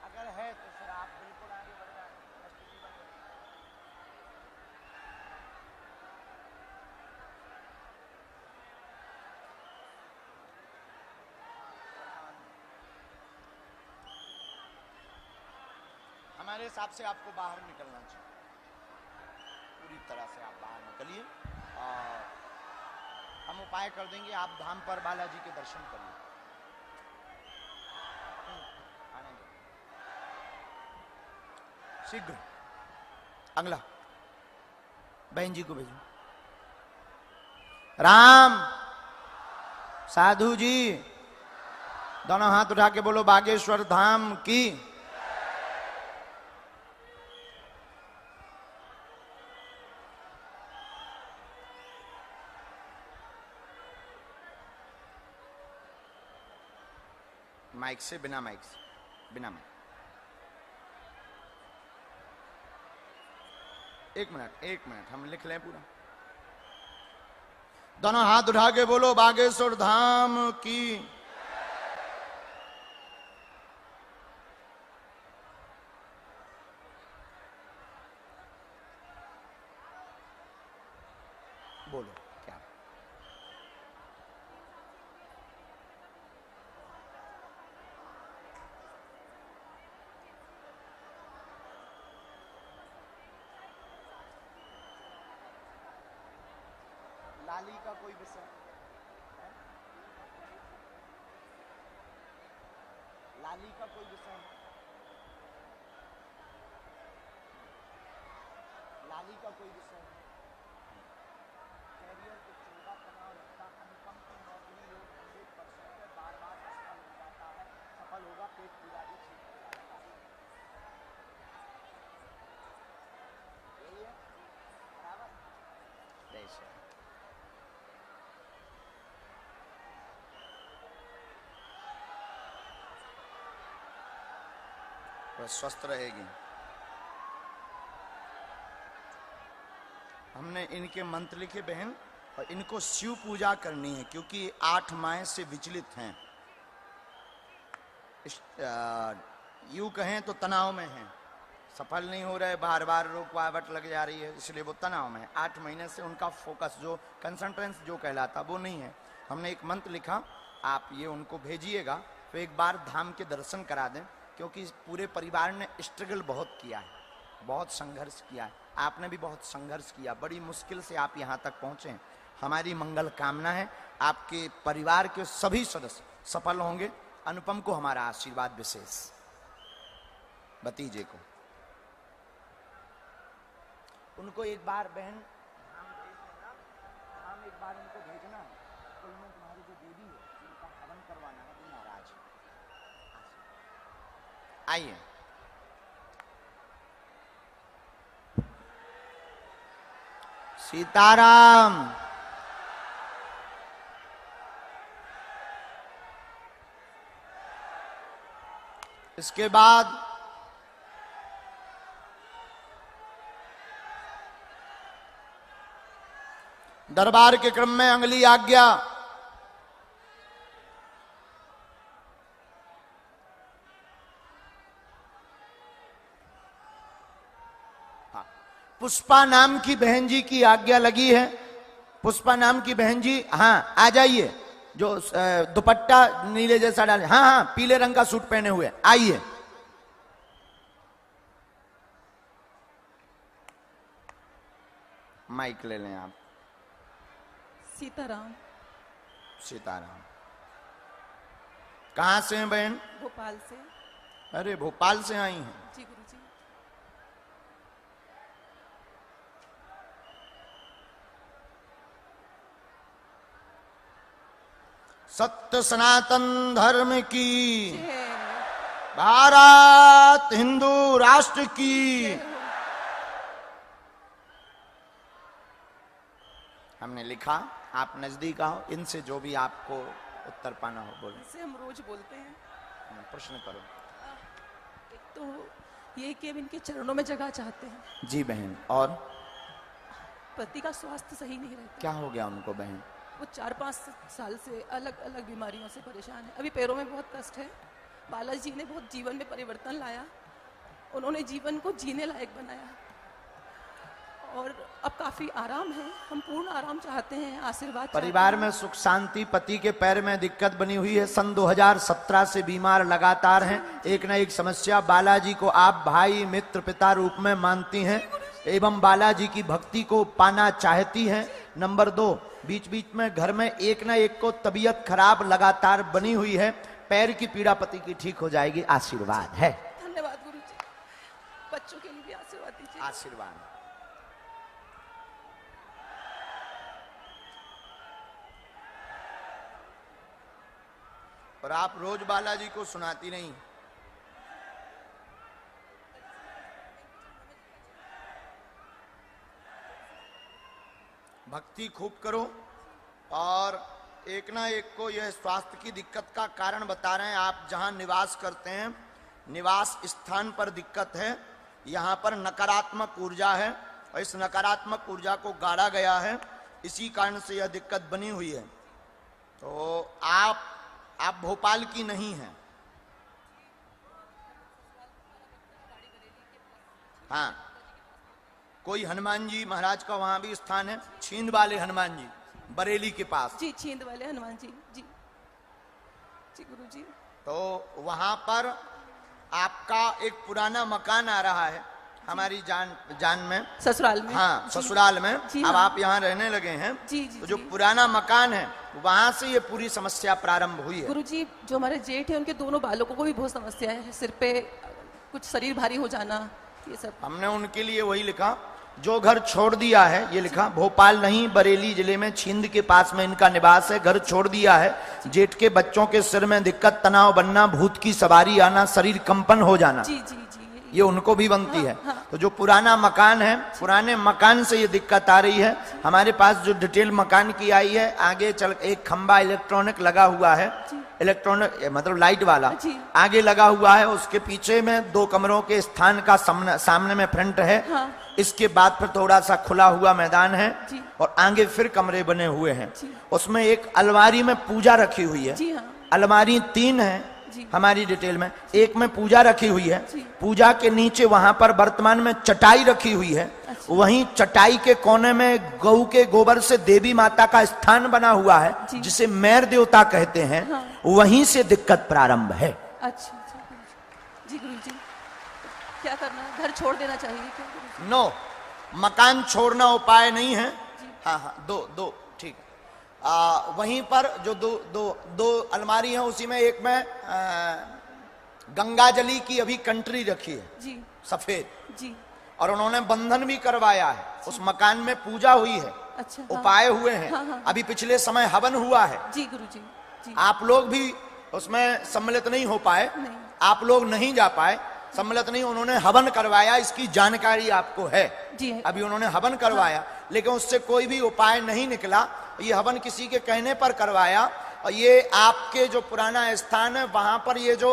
अगर है तो फिर आप बिल्कुल आगे बढ़ जाए। हमारे हिसाब से आपको बाहर निकलना चाहिए, पूरी तरह से आप बाहर निकलिए, और हम उपाय कर देंगे, आप धाम पर बालाजी के दर्शन करिए। आने दो शीघ्र। अगला बहन जी को भेजो। राम साधु जी दोनों हाथ उठा के बोलो बागेश्वर धाम की। माइक से, बिना माइक से, बिना माइक। एक मिनट हम लिख लें पूरा। दोनों हाथ उठा के बोलो बागेश्वर धाम की। बोलो क्या? लाली का कोई विषय है? लाली का कोई विषय है? लाली का कोई विषय है? कैरियर को चोगा तनाव लगता, अनुपम की नौकरी योग 100% है, बार बार असफल हो जाता है, सफल होगा पेट पूरा भी ठीक हो जाता है। यही है बराबर। जैसे वह स्वस्थ रहेगी। हमने इनके मंत्र लिखे बहन, और इनको शिव पूजा करनी है क्योंकि 8 माह से विचलित हैं। यूं कहें तो तनाव में हैं, सफल नहीं हो रहे, बार बार रुकावट लग जा रही है, इसलिए वो तनाव में है। 8 महीने से उनका फोकस जो कंसंट्रेंस जो कहलाता वो नहीं है। हमने एक मंत्र लिखा, आप ये उनको भेजिएगा, तो एक बार धाम के दर्शन करा दें, क्योंकि पूरे परिवार ने स्ट्रगल बहुत किया है, बहुत संघर्ष किया है। आपने भी बहुत संघर्ष किया, बड़ी मुश्किल से आप यहाँ तक पहुँचे हैं। हमारी मंगल कामना है आपके परिवार के सभी सदस्य सफल होंगे। अनुपम को हमारा आशीर्वाद विशेष, भतीजे को। उनको एक बार बहन धाम भेज देना, धाम एक बार उनको भेजना है। कुल में तुम्हारी जो देवी है उनका हवन करवाना है, वो नाराज है। आइए सीताराम। इसके बाद दरबार के क्रम में अगली आज्ञा पुष्पा नाम की बहन जी की आज्ञा लगी है। पुष्पा नाम की बहन जी, हाँ आ जाइए, जो दुपट्टा नीले जैसा डाले, हाँ हाँ पीले रंग का सूट पहने हुए, आइए। माइक ले लें आप। सीताराम। सीताराम। कहां से हैं बहन? भोपाल से। अरे भोपाल से आई हैं? जी गुरुजी। सत्य सनातन धर्म की, भारत हिंदू राष्ट्र की। हमने लिखा, आप नजदीक आओ, इनसे जो भी आपको उत्तर पाना हो बोलो। इनसे हम रोज बोलते हैं। प्रश्न करो। एक तो ये कि अब इनके चरणों में जगह चाहते हैं। जी बहन। और पति का स्वास्थ्य सही नहीं रहता। क्या हो गया उनको बहन? वो 4-5 साल से अलग अलग बीमारियों से परेशान है। अभी पैरों में बहुत कष्ट है। बालाजी ने बहुत जीवन में परिवर्तन लाया, उन्होंने जीवन को जीने लायक बनाया और अब काफी आराम है। हम पूर्ण आराम चाहते हैं, आशीर्वाद। परिवार में सुख शांति, पति के पैर में दिक्कत बनी हुई है, सन 2017 से बीमार लगातार हैं। एक न एक समस्या। बालाजी को आप भाई मित्र पिता रूप में मानती हैं एवं बालाजी की भक्ति को पाना चाहती हैं। नंबर 2, बीच बीच में घर में एक न एक को तबीयत खराब लगातार बनी हुई है। पैर की पीड़ा पति की ठीक हो जाएगी, आशीर्वाद है। धन्यवाद गुरुजी। बच्चों के लिए भी आशीर्वाद दीजिए। आशीर्वाद। और आप रोज बालाजी को सुनाती नहीं। भक्ति खूब करो। और एक ना एक को यह स्वास्थ्य की दिक्कत का कारण बता रहे हैं। आप जहां निवास करते हैं, निवास स्थान पर दिक्कत है, यहां पर नकारात्मक ऊर्जा है और इस नकारात्मक ऊर्जा को गाड़ा गया है, इसी कारण से यह दिक्कत बनी हुई है। तो आप भोपाल की नहीं हैं। हाँ, कोई हनुमान जी महाराज का वहां भी स्थान है, छींद वाले हनुमान जी, बरेली के पास। जी, छींद वाले हनुमान जी। जी जी गुरुजी। तो वहां पर आपका एक पुराना मकान आ रहा है, हमारी जान में ससुराल में। हाँ, जी। ससुराल में। जी, अब हाँ। आप यहाँ रहने लगे हैं। जी जी तो जो जी। पुराना मकान है वहां से ये पूरी समस्या प्रारंभ हुई है। गुरुजी, जो हमारे जेठ है उनके दोनों बालकों को भी बहुत समस्या है, सिर पे कुछ शरीर भारी हो जाना, ये सब। हमने उनके लिए वही लिखा, जो घर छोड़ दिया है, ये लिखा, भोपाल नहीं बरेली जिले में छिंद के पास में इनका निवास है। घर छोड़ दिया है, जेठ के बच्चों के सिर में दिक्कत, तनाव बनना, भूत की सवारी आना, शरीर कंपन हो जाना, जी जी जी। ये उनको भी बनती है। हाँ। तो जो पुराना मकान है, पुराने मकान से ये दिक्कत आ रही है। हमारे पास जो डिटेल मकान की आई है, आगे चल एक खंबा इलेक्ट्रॉनिक लगा हुआ है, इलेक्ट्रॉनिक मतलब लाइट वाला जी। आगे लगा हुआ है। उसके पीछे में 2 कमरों के स्थान का सामने में फ्रंट है। हाँ। इसके बाद फिर थोड़ा सा खुला हुआ मैदान है जी। और आगे फिर कमरे बने हुए हैं। जी। उसमें एक अलमारी में पूजा रखी हुई है। जी हाँ। अलमारी 3 है जी। हमारी डिटेल में, एक में पूजा रखी हुई है। जी। पूजा के नीचे वहां पर वर्तमान में चटाई रखी हुई है। अच्छा। वहीं चटाई के कोने में गऊ के गोबर से देवी माता का स्थान बना हुआ है, जी। जिसे मैर देवता कहते हैं। हाँ। वहीं से दिक्कत प्रारंभ है। अच्छा अच्छा गुरुजी। जी गुरुजी, क्या करना है? घर छोड़ देना चाहिए क्या गुरुजी? नो, मकान छोड़ना उपाय नहीं है। हाँ हाँ, दो ठीक है। वहीं पर जो दो अलमारी है, उसी में एक में गंगा जली की अभी कंट्री रखी है, जी सफेद। जी। और उन्होंने बंधन भी करवाया है। उस मकान में पूजा हुई है, अच्छा। हाँ। उपाय हुए हैं। हाँ, हाँ। अभी पिछले समय हवन हुआ है। जी गुरुजी। जी। आप लोग भी उसमें सम्मिलित नहीं हो पाए, नहीं। आप लोग नहीं जा पाए, सम्मिलित नहीं। उन्होंने हवन करवाया, इसकी जानकारी आपको है। जी है। अभी उन्होंने हवन करवाया, लेकिन उससे कोई भी उपाय नहीं निकला। ये हवन किसी के कहने पर करवाया, और ये आपके जो पुराना स्थान है वहां पर ये जो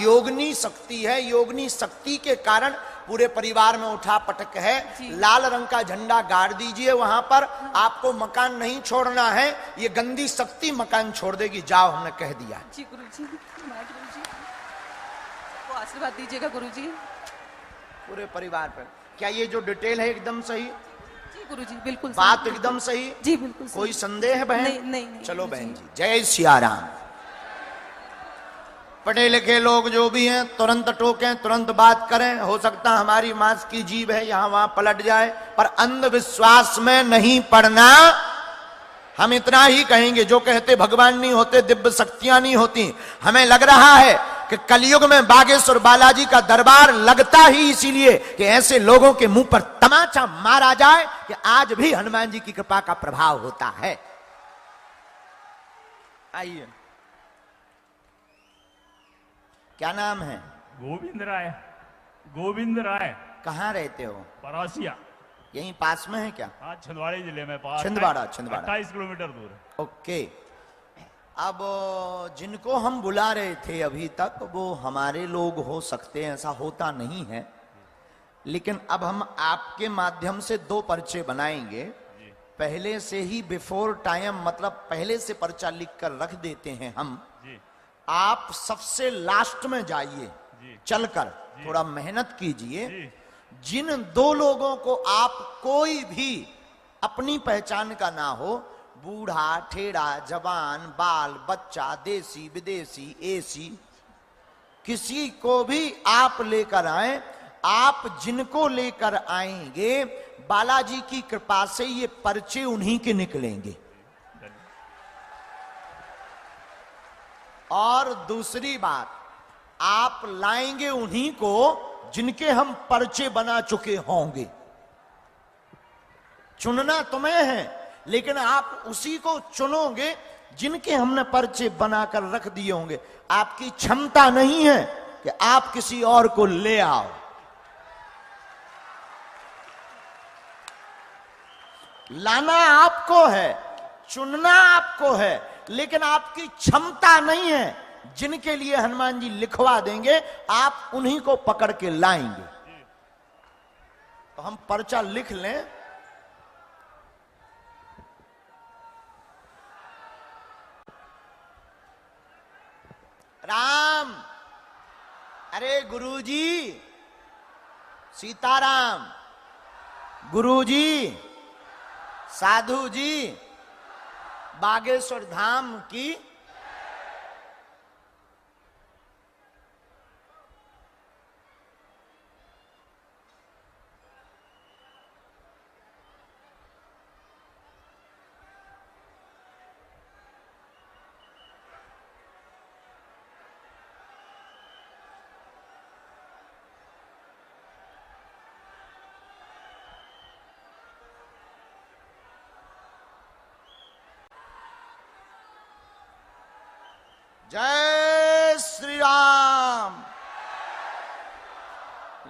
योगनी शक्ति है, योगनी शक्ति के कारण पूरे परिवार में उठा पटक है। लाल रंग का झंडा गाड़ दीजिए वहां पर। आपको मकान नहीं छोड़ना है, ये गंदी शक्ति मकान छोड़ देगी। जाओ, हमने कह दिया। जी गुरुजी, गुरुजी को आशीर्वाद दीजिएगा गुरुजी। पूरे परिवार पर। क्या ये जो डिटेल है एकदम सही? जी गुरुजी, बिल्कुल बात सही। एकदम सही? जी बिल्कुल सही। कोई संदेह है बहन? नहीं। चलो गुरुजी। बहन जी, जय सियाराम। पढ़े लिखे लोग जो भी हैं तुरंत टोकें, तुरंत बात करें। हो सकता हमारी मांस की जीभ है, यहां वहां पलट जाए, पर अंधविश्वास में नहीं पड़ना। हम इतना ही कहेंगे, जो कहते भगवान नहीं होते, दिव्य शक्तियां नहीं होती। हमें लग रहा है कि कलयुग में बागेश्वर बालाजी का दरबार लगता ही इसीलिए कि ऐसे लोगों के मुंह पर तमाचा मारा जाए कि आज भी हनुमान जी की कृपा का प्रभाव होता है। आइए, क्या नाम है? गोविंद राय। गोविंद राय। कहाँ रहते हो? परासिया। यहीं पास में है क्या? हाँ, छिंदवाड़ा जिले में पास। छिंदवाड़ा। 28 किलोमीटर दूर है। ओके। अब जिनको हम बुला रहे थे अभी तक, वो हमारे लोग हो सकते हैं, ऐसा होता नहीं है। लेकिन अब हम आपके माध्यम से 2 पर्चे बनाएंगे। पहले से ही बिफोर टाइम, मतलब पहले से पर्चा लिख कर रख देते हैं हम। आप सबसे लास्ट में जाइए, चलकर थोड़ा मेहनत कीजिए। जिन 2 लोगों को आप कोई भी अपनी पहचान का ना हो, बूढ़ा, ठेड़ा, जवान, बाल, बच्चा, देसी, विदेशी, एसी, किसी को भी आप लेकर आए। आप जिनको लेकर आएंगे, बालाजी की कृपा से ये पर्चे उन्हीं के निकलेंगे। और दूसरी बात, आप लाएंगे उन्हीं को जिनके हम पर्चे बना चुके होंगे। चुनना तुम्हें है, लेकिन आप उसी को चुनोगे जिनके हमने पर्चे बनाकर रख दिए होंगे। आपकी क्षमता नहीं है कि आप किसी और को ले आओ। लाना आपको है, चुनना आपको है, लेकिन आपकी क्षमता नहीं है। जिनके लिए हनुमान जी लिखवा देंगे, आप उन्हीं को पकड़ के लाएंगे। तो हम पर्चा लिख लें। राम, अरे गुरुजी, सीताराम, गुरुजी, साधु जी, बागेश्वर धाम की। जय श्री राम।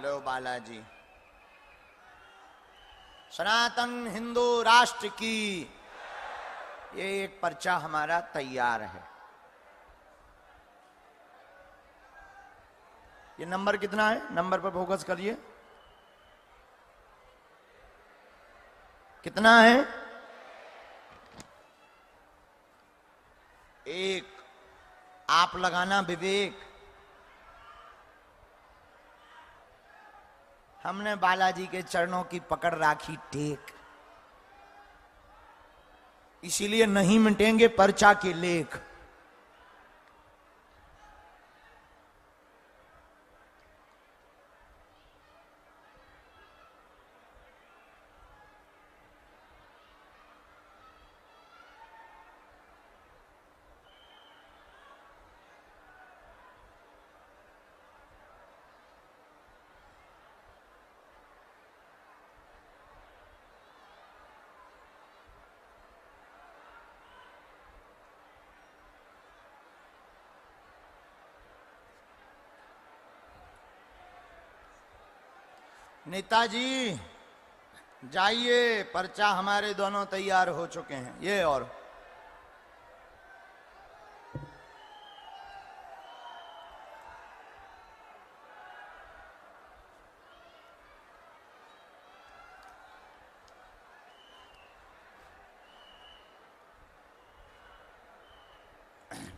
लो बालाजी, सनातन हिंदू राष्ट्र की ये एक पर्चा हमारा तैयार है। ये नंबर कितना है? नंबर पर फोकस करिए। कितना है? 1। आप लगाना विवेक। हमने बालाजी के चरणों की पकड़ राखी टेक, इसीलिए नहीं मिटेंगे पर्चा के लेख। नेताजी जाइए, पर्चा हमारे दोनों तैयार हो चुके हैं। ये और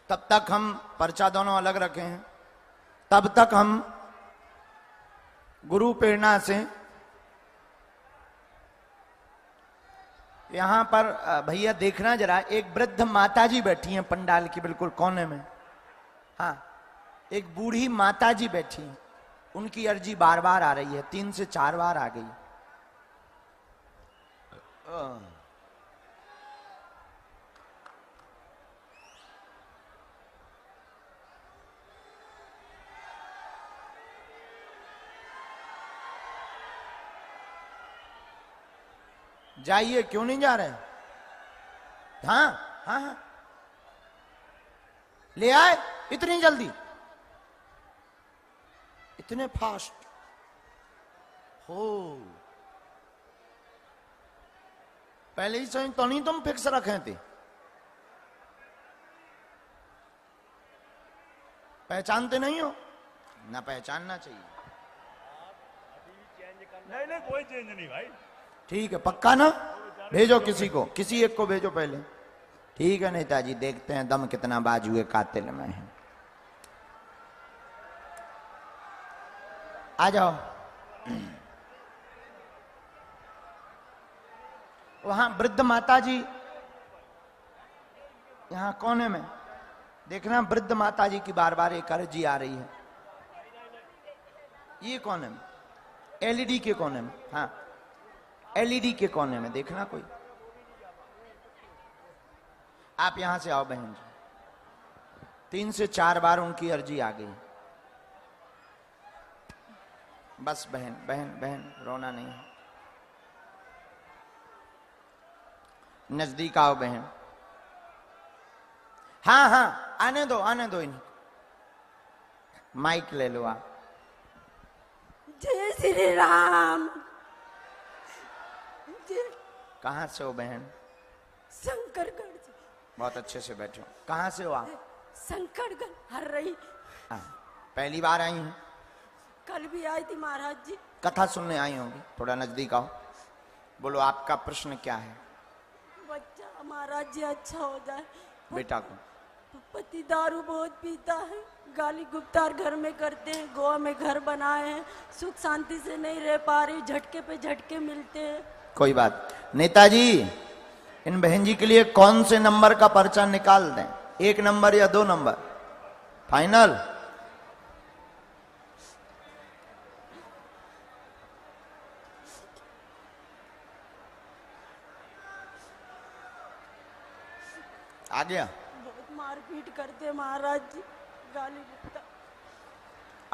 तब तक हम पर्चा दोनों अलग रखे हैं, तब तक हम गुरु प्रेरणा से यहां पर भैया देखना जरा, एक वृद्ध माताजी बैठी हैं पंडाल के बिल्कुल कोने में। हाँ, एक बूढ़ी माताजी बैठी हैं, उनकी अर्जी बार बार आ रही है, 3 से 4 बार आ गई। जाइए, क्यों नहीं जा रहे? हाँ हाँ हाँ, ले आए इतनी जल्दी, इतने फास्ट हो। पहले ही सही तो नहीं तुम फिक्स रखे थे? पहचानते नहीं हो ना? पहचानना चाहिए। नहीं कोई चेंज नहीं भाई। ठीक है, पक्का ना? भेजो किसी को, किसी एक को भेजो पहले। ठीक है नेताजी, देखते हैं दम कितना बाजुए कातिल में है। आ जाओ। वहां वृद्ध माता जी, यहां कोने में देखना, वृद्ध माता जी की बार बार एक अर्जी आ रही है। ये कोने में, एलईडी के कोने में। हाँ, एलईडी के कोने में देखना कोई। आप यहां से आओ बहन जी। 3 से 4 बार उनकी अर्जी आ गई। बस बहन बहन बहन, रोना नहीं है। नजदीक आओ बहन। हाँ हाँ, आने दो इन्हें। माइक ले लो आप। जय श्री राम। कहां से हो बहन? शंकरगढ़ से। बहुत अच्छे से बैठे हो। कहां से हो आप? शंकरगढ़ हर रही। पहली बार आई हैं? कल भी आई थी महाराज जी। कथा सुनने आई होंगी। थोड़ा नजदीक आओ, बोलो आपका प्रश्न क्या है? बच्चा महाराज जी अच्छा हो जाए। बेटा को पति दारू बहुत पीता है, गाली गुप्तार घर में करते हैं, गोवा में घर बनाए हैं, सुख शांति से नहीं रह पा रही, झटके पे झटके मिलते हैं। कोई बात। नेताजी, इन बहन जी के लिए कौन से नंबर का पर्चा निकाल दें? 1 नंबर या 2 नंबर? फाइनल? आ गया। बहुत मारपीट करते महाराज जी, गाली गुप्ता।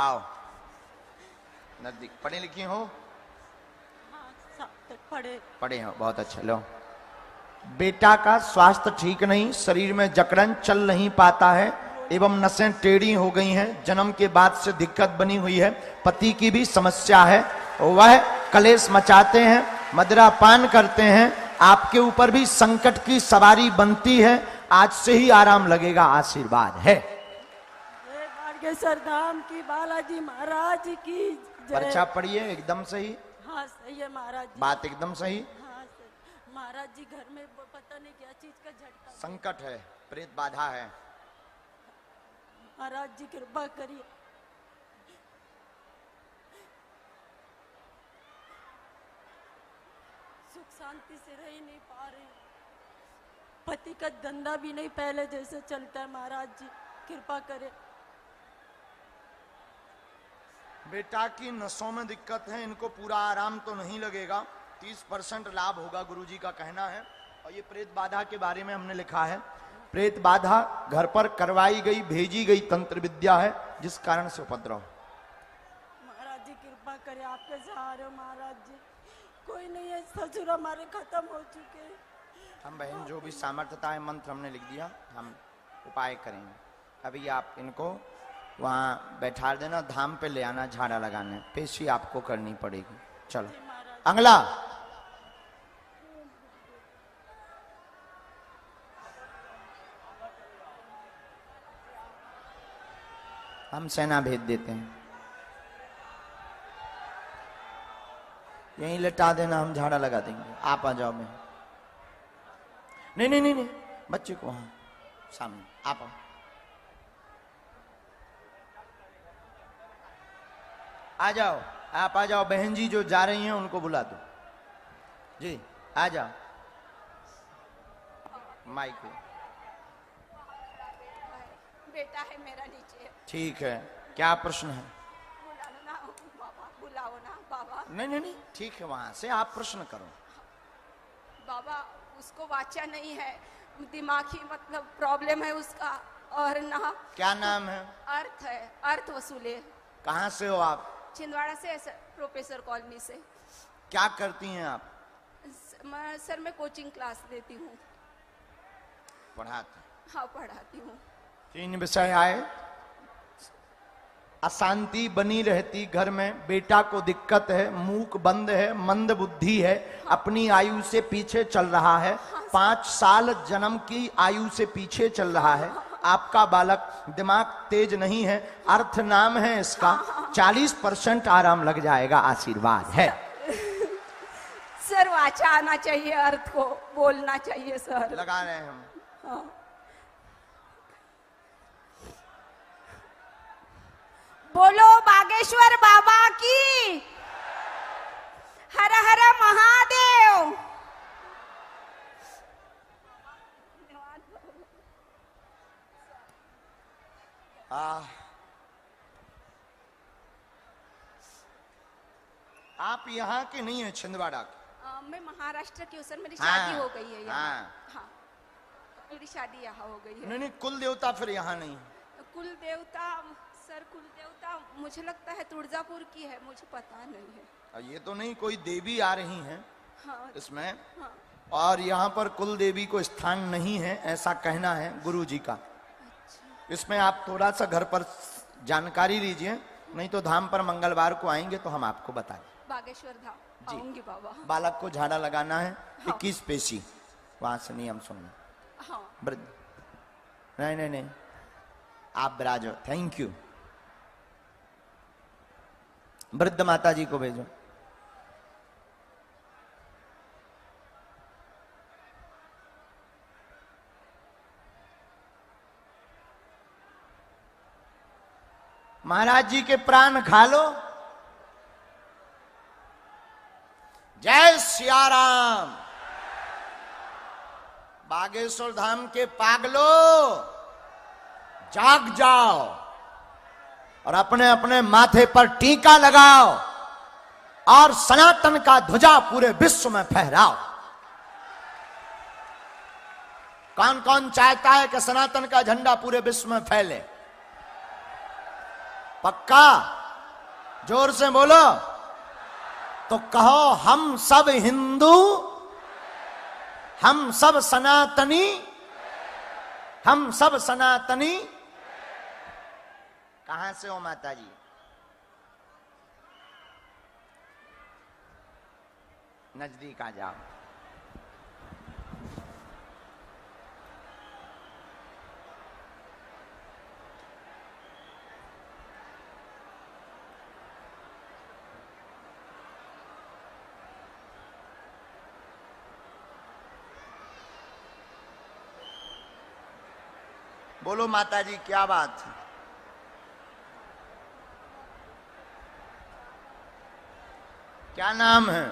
आओ नजदीक। पढ़े लिखे हो? पढ़े हो, बहुत अच्छा। लो, बेटा का स्वास्थ्य ठीक नहीं, शरीर में जकड़न, चल नहीं पाता है, एवं नसें टेढ़ी हो गई हैं, जन्म के बाद से दिक्कत बनी हुई है, पति की भी समस्या है, वह कलेश मचाते हैं, मदिरा पान करते हैं, आपके ऊपर भी संकट की सवारी बनती है, आज से ही आराम लगेगा, आशीर्वाद है। जय बागेश्वर धाम की, बालाजी महाराज की जय। पर्चा पढ़िए, एकदम सही। हाँ सही है महाराज जी, बात एकदम सही। हाँ सही। महाराज जी घर में पता नहीं क्या चीज का झटका, संकट है, प्रेत बाधा है। महाराज जी कृपा करिए। सुख शांति से रह ही नहीं पा रहे, पति का धंधा भी नहीं पहले जैसे चलता है, महाराज जी कृपा करें। बेटा की नसों में दिक्कत है, इनको पूरा आराम तो नहीं लगेगा, 30% लाभ होगा, गुरुजी का कहना है। और ये प्रेत बाधा के बारे में हमने लिखा है, प्रेत बाधा घर पर करवाई गई, भेजी गई तंत्र विद्या है, जिस कारण से उपद्रव। महाराज जी कृपा करें, आपके सहारे हो महाराज जी, कोई नहीं है, ससुर हमारे खत्म हो चुके हैं। हम बहन जो भी सामर्थ्यता है, मंत्र हमने लिख दिया, हम उपाय करेंगे। अभी आप इनको वहाँ बैठा देना, धाम पे ले आना, झाड़ा लगाने, पेशी आपको करनी पड़ेगी। चलो अगला। हम सेना भेज देते हैं, यहीं लेटा देना, हम झाड़ा लगा देंगे, आप आ जाओ। मैं नहीं नहीं नहीं नहीं, बच्चे को वहां सामने आप आओ। आ जाओ, आप आ जाओ, बहन जी जो जा रही हैं उनको बुला दो जी, आ जाओ माइक पे। बेटा है मेरा नीचे। ठीक है, क्या प्रश्न है? बुलाओ ना बाबा, बुलाओ ना बाबा। नहीं नहीं नहीं, ठीक है, वहां से आप प्रश्न करो। बाबा उसको वाचा नहीं है, दिमागी मतलब प्रॉब्लम है उसका, और ना क्या नाम है? अर्थ है, अर्थ वसूले। कहाँ से हो आप? छिंदवाड़ा से, प्रोफेसर कॉलोनी से। क्या करती हैं आप? सर मैं कोचिंग क्लास देती हूँ। पढ़ाती? हाँ पढ़ाती हूँ। 3 विषय आए, अशांति बनी रहती घर में, बेटा को दिक्कत है, मूक बंद है, मंद बुद्धि है, अपनी आयु से पीछे चल रहा है, 5 साल जन्म की आयु से पीछे चल रहा है, आपका बालक दिमाग तेज नहीं है, अर्थ नाम है इसका, 40% आराम लग जाएगा, आशीर्वाद है। सर वाचा आना चाहिए, अर्थ को बोलना चाहिए सर। लगा रहे हैं हम। हाँ। बोलो बागेश्वर बाबा की, हर हर महादेव। आप यहाँ के नहीं है, छिंदवाड़ा के? मैं महाराष्ट्र की हूँ सर, मेरी हाँ, शादी हो गई है यहाँ। हाँ। हाँ मेरी शादी यहाँ हो गई है। नहीं नहीं, कुल देवता फिर यहाँ नहीं? कुल देवता सर, कुल देवता मुझे लगता है तुळजापुर की है, मुझे पता नहीं है। ये तो नहीं, कोई देवी आ रही हैं हाँ, इसमें। हाँ। और यहाँ पर कुल देवी को स्थान नहीं है, ऐसा कहना है गुरु जी का। अच्छा। इसमें आप थोड़ा सा घर पर जानकारी लीजिए, नहीं तो धाम पर मंगलवार को आएंगे तो हम आपको बताएं। बागेश्वर धाम आऊंगी बाबा। बालक को झाड़ा लगाना है, 21 पेशी, वहां से नियम सुनना। हाँ। वृद्ध नहीं नहीं नहीं, आप विराजो, थैंक यू। वृद्ध माता जी को भेजो। महाराज जी के प्राण खा लो। जय सिया राम। बागेश्वर धाम के पागलो, जाग जाओ और अपने अपने माथे पर टीका लगाओ और सनातन का ध्वजा पूरे विश्व में फहराओ। कौन कौन चाहता है कि सनातन का झंडा पूरे विश्व में फैले? पक्का? जोर से बोलो तो कहो, हम सब हिंदू, हम सब सनातनी, हम सब सनातनी कहां से हो माता जी? नजदीक आ जाओ। बोलो माता जी, क्या बात है? क्या नाम है?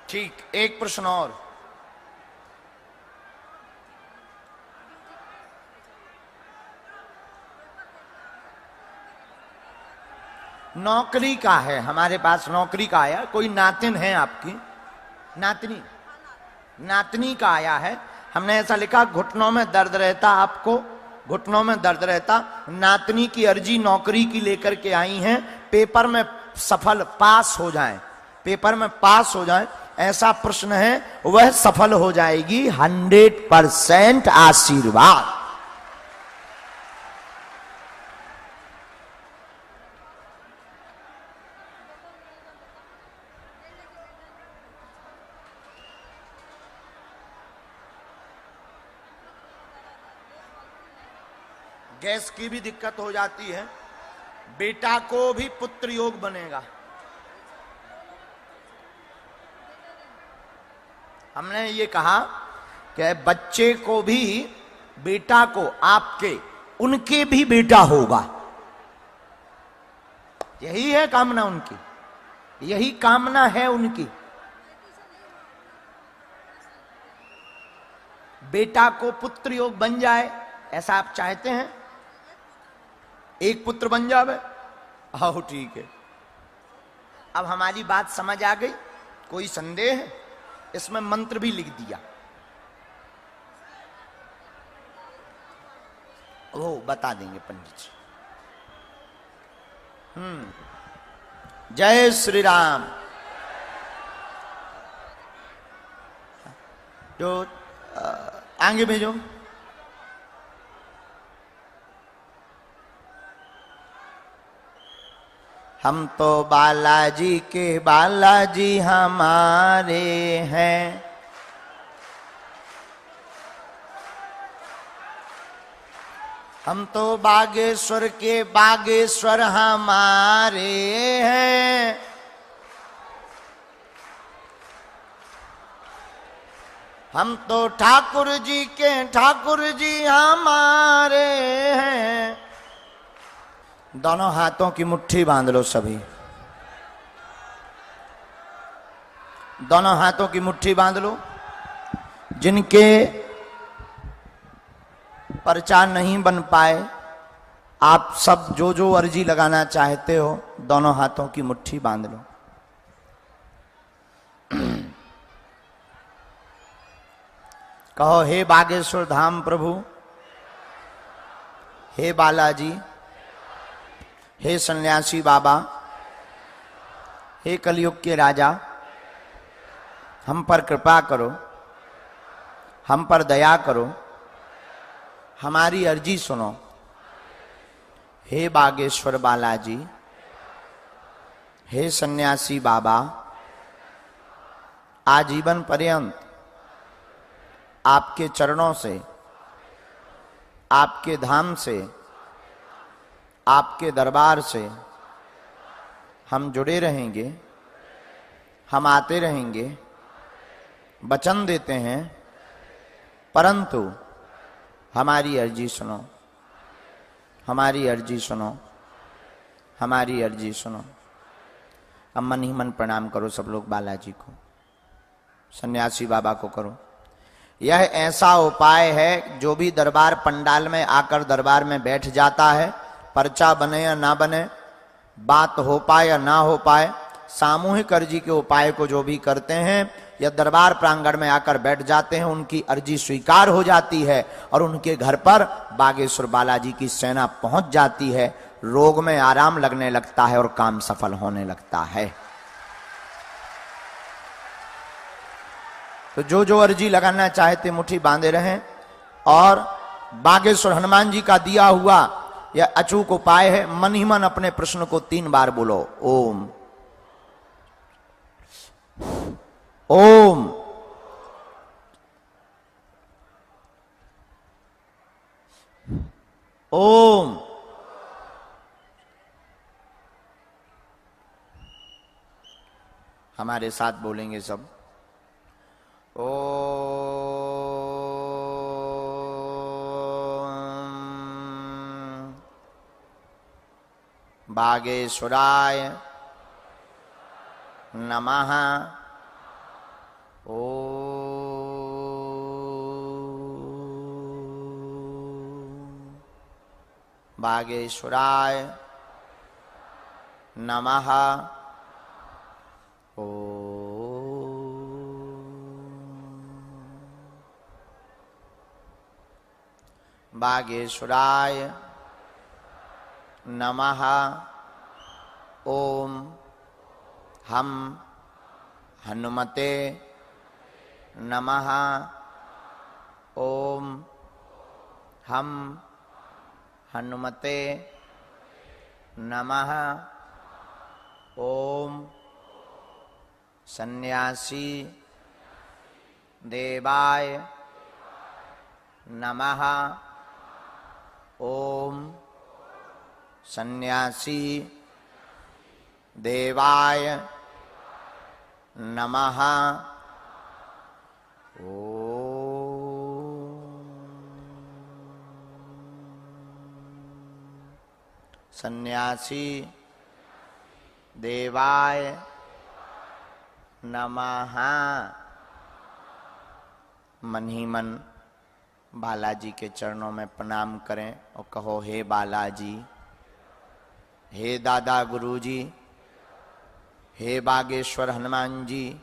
ठीक, एक प्रश्न और। नौकरी का है, हमारे पास नौकरी का आया। कोई नातिन है आपकी? नातनी? नातनी का आया है। हमने ऐसा लिखा, घुटनों में दर्द रहता आपको, घुटनों में दर्द रहता। नातनी की अर्जी नौकरी की लेकर के आई हैं, पेपर में सफल पास हो जाएं, पेपर में पास हो जाएं, ऐसा प्रश्न है, वह सफल हो जाएगी। 100% आशीर्वाद। गैस की भी दिक्कत हो जाती है, बेटा को भी पुत्र योग बनेगा। हमने ये कहा कि बच्चे को भी, बेटा को आपके, उनके भी बेटा होगा। यही है कामना उनकी, यही कामना है उनकी। बेटा को पुत्र योग बन जाए, ऐसा आप चाहते हैं? एक पुत्र बन जावे? आओ ठीक है। अब हमारी बात समझ आ गई? कोई संदेह है? इसमें मंत्र भी लिख दिया, वो बता देंगे पंडित जी। जय श्री राम। जो आगे भेजो। हम तो बालाजी के बालाजी हमारे हैं, हम तो बागेश्वर के बागेश्वर हमारे हैं। हम तो ठाकुर जी के ठाकुर जी हमारे हैं। दोनों हाथों की मुट्ठी बांध लो सभी, दोनों हाथों की मुट्ठी बांध लो। जिनके पर्चा नहीं बन पाए, आप सब जो जो अर्जी लगाना चाहते हो, दोनों हाथों की मुट्ठी बांध लो। कहो, हे बागेश्वर धाम प्रभु, हे बालाजी, हे सन्यासी बाबा, हे कलयुग के राजा, हम पर कृपा करो, हम पर दया करो, हमारी अर्जी सुनो। हे बागेश्वर बालाजी, हे सन्यासी बाबा, आजीवन पर्यंत आपके चरणों से, आपके धाम से, आपके दरबार से हम जुड़े रहेंगे, हम आते रहेंगे, वचन देते हैं। परंतु हमारी अर्जी सुनो, हमारी अर्जी सुनो, हमारी अर्जी सुनो। अब मन ही मन प्रणाम करो सब लोग बालाजी को, सन्यासी बाबा को करो। यह ऐसा उपाय है, जो भी दरबार पंडाल में आकर दरबार में बैठ जाता है, पर्चा बने या ना बने, बात हो पाए या ना हो पाए, सामूहिक अर्जी के उपाय को जो भी करते हैं, या दरबार प्रांगण में आकर बैठ जाते हैं, उनकी अर्जी स्वीकार हो जाती है और उनके घर पर बागेश्वर बालाजी की सेना पहुंच जाती है। रोग में आराम लगने लगता है और काम सफल होने लगता है। तो जो जो अर्जी लगाना चाहते मुट्ठी बांधे रहें और बागेश्वर हनुमान जी का दिया हुआ यह अचूक उपाय है। मन ही मन अपने प्रश्न को 3 बार बोलो। ओम ओम ओम। हमारे साथ बोलेंगे सब। ओम बागेश्वराय नमः। बागेश्वराय नमः। बागेश्वराय नमः। ओम हम हनुमते नमः। ओम हम हनुमते नमः। ओम सन्यासी देवाय नमः। ओम सन्यासी देवाय नमः। सन्यासी देवाय नमः। मन ही मन बालाजी के चरणों में प्रणाम करें और कहो, हे बालाजी, हे दादा गुरुजी, हे बागेश्वर हनुमान जी,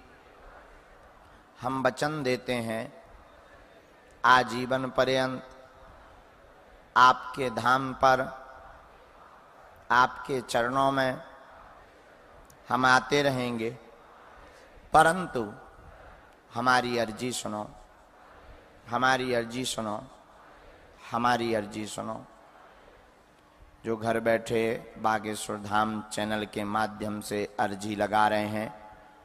हम वचन देते हैं आजीवन पर्यंत आपके धाम पर, आपके चरणों में हम आते रहेंगे, परंतु हमारी अर्जी सुनो, हमारी अर्जी सुनो, हमारी अर्जी सुनो। जो घर बैठे बागेश्वर धाम चैनल के माध्यम से अर्जी लगा रहे हैं,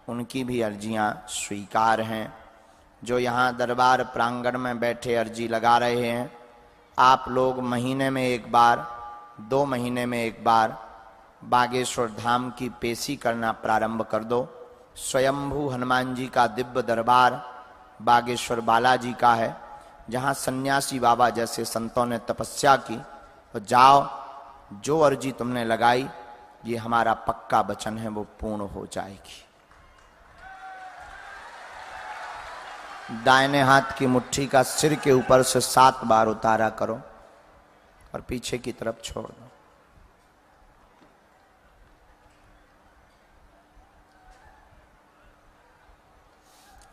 उनकी भी अर्जियां स्वीकार हैं। जो यहाँ दरबार प्रांगण में बैठे अर्जी लगा रहे हैं, आप लोग महीने में एक बार, 2 महीने में एक बार बागेश्वर धाम की पेशी करना प्रारंभ कर दो। स्वयंभू हनुमान जी का दिव्य दरबार बागेश्वर बालाजी का है, जहाँ सन्यासी बाबा जैसे संतों ने तपस्या की। तो जाओ, जो अर्जी तुमने लगाई, ये हमारा पक्का वचन है, वो पूर्ण हो जाएगी। दाहिने हाथ की मुट्ठी का सिर के ऊपर से 7 बार उतारा करो और पीछे की तरफ छोड़ दो।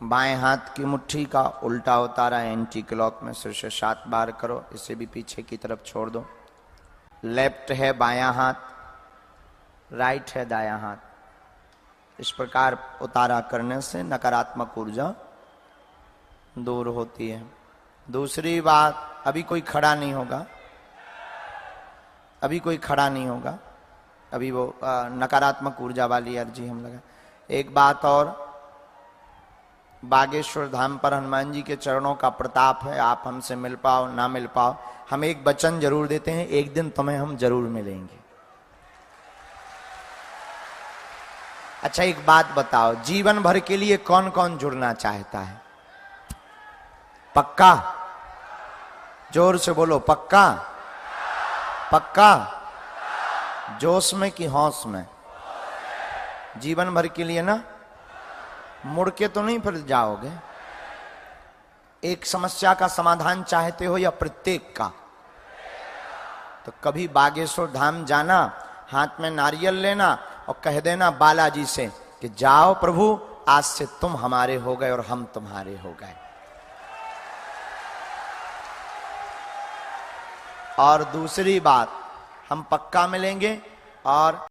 बाएं हाथ की मुट्ठी का उल्टा उतारा एंटी क्लॉक में सिर से 7 बार करो, इसे भी पीछे की तरफ छोड़ दो। लेफ्ट है बायां हाथ, राइट है दायां हाथ। इस प्रकार उतारा करने से नकारात्मक ऊर्जा दूर होती है। दूसरी बात, अभी कोई खड़ा नहीं होगा, अभी कोई खड़ा नहीं होगा, अभी वो नकारात्मक ऊर्जा वाली अर्जी हम लगा। एक बात और, बागेश्वर धाम पर हनुमान जी के चरणों का प्रताप है। आप हमसे मिल पाओ ना मिल पाओ, हम एक वचन जरूर देते हैं, एक दिन तुम्हें हम जरूर मिलेंगे। अच्छा, एक बात बताओ, जीवन भर के लिए कौन कौन जुड़ना चाहता है? पक्का? जोर से बोलो, पक्का? पक्का? जोश में कि होश में? जीवन भर के लिए ना? मुड़ के तो नहीं फिर जाओगे? एक समस्या का समाधान चाहते हो या प्रत्येक का? तो कभी बागेश्वर धाम जाना, हाथ में नारियल लेना और कह देना बालाजी से कि जाओ प्रभु, आज से तुम हमारे हो गए और हम तुम्हारे हो गए। और दूसरी बात, हम पक्का मिलेंगे और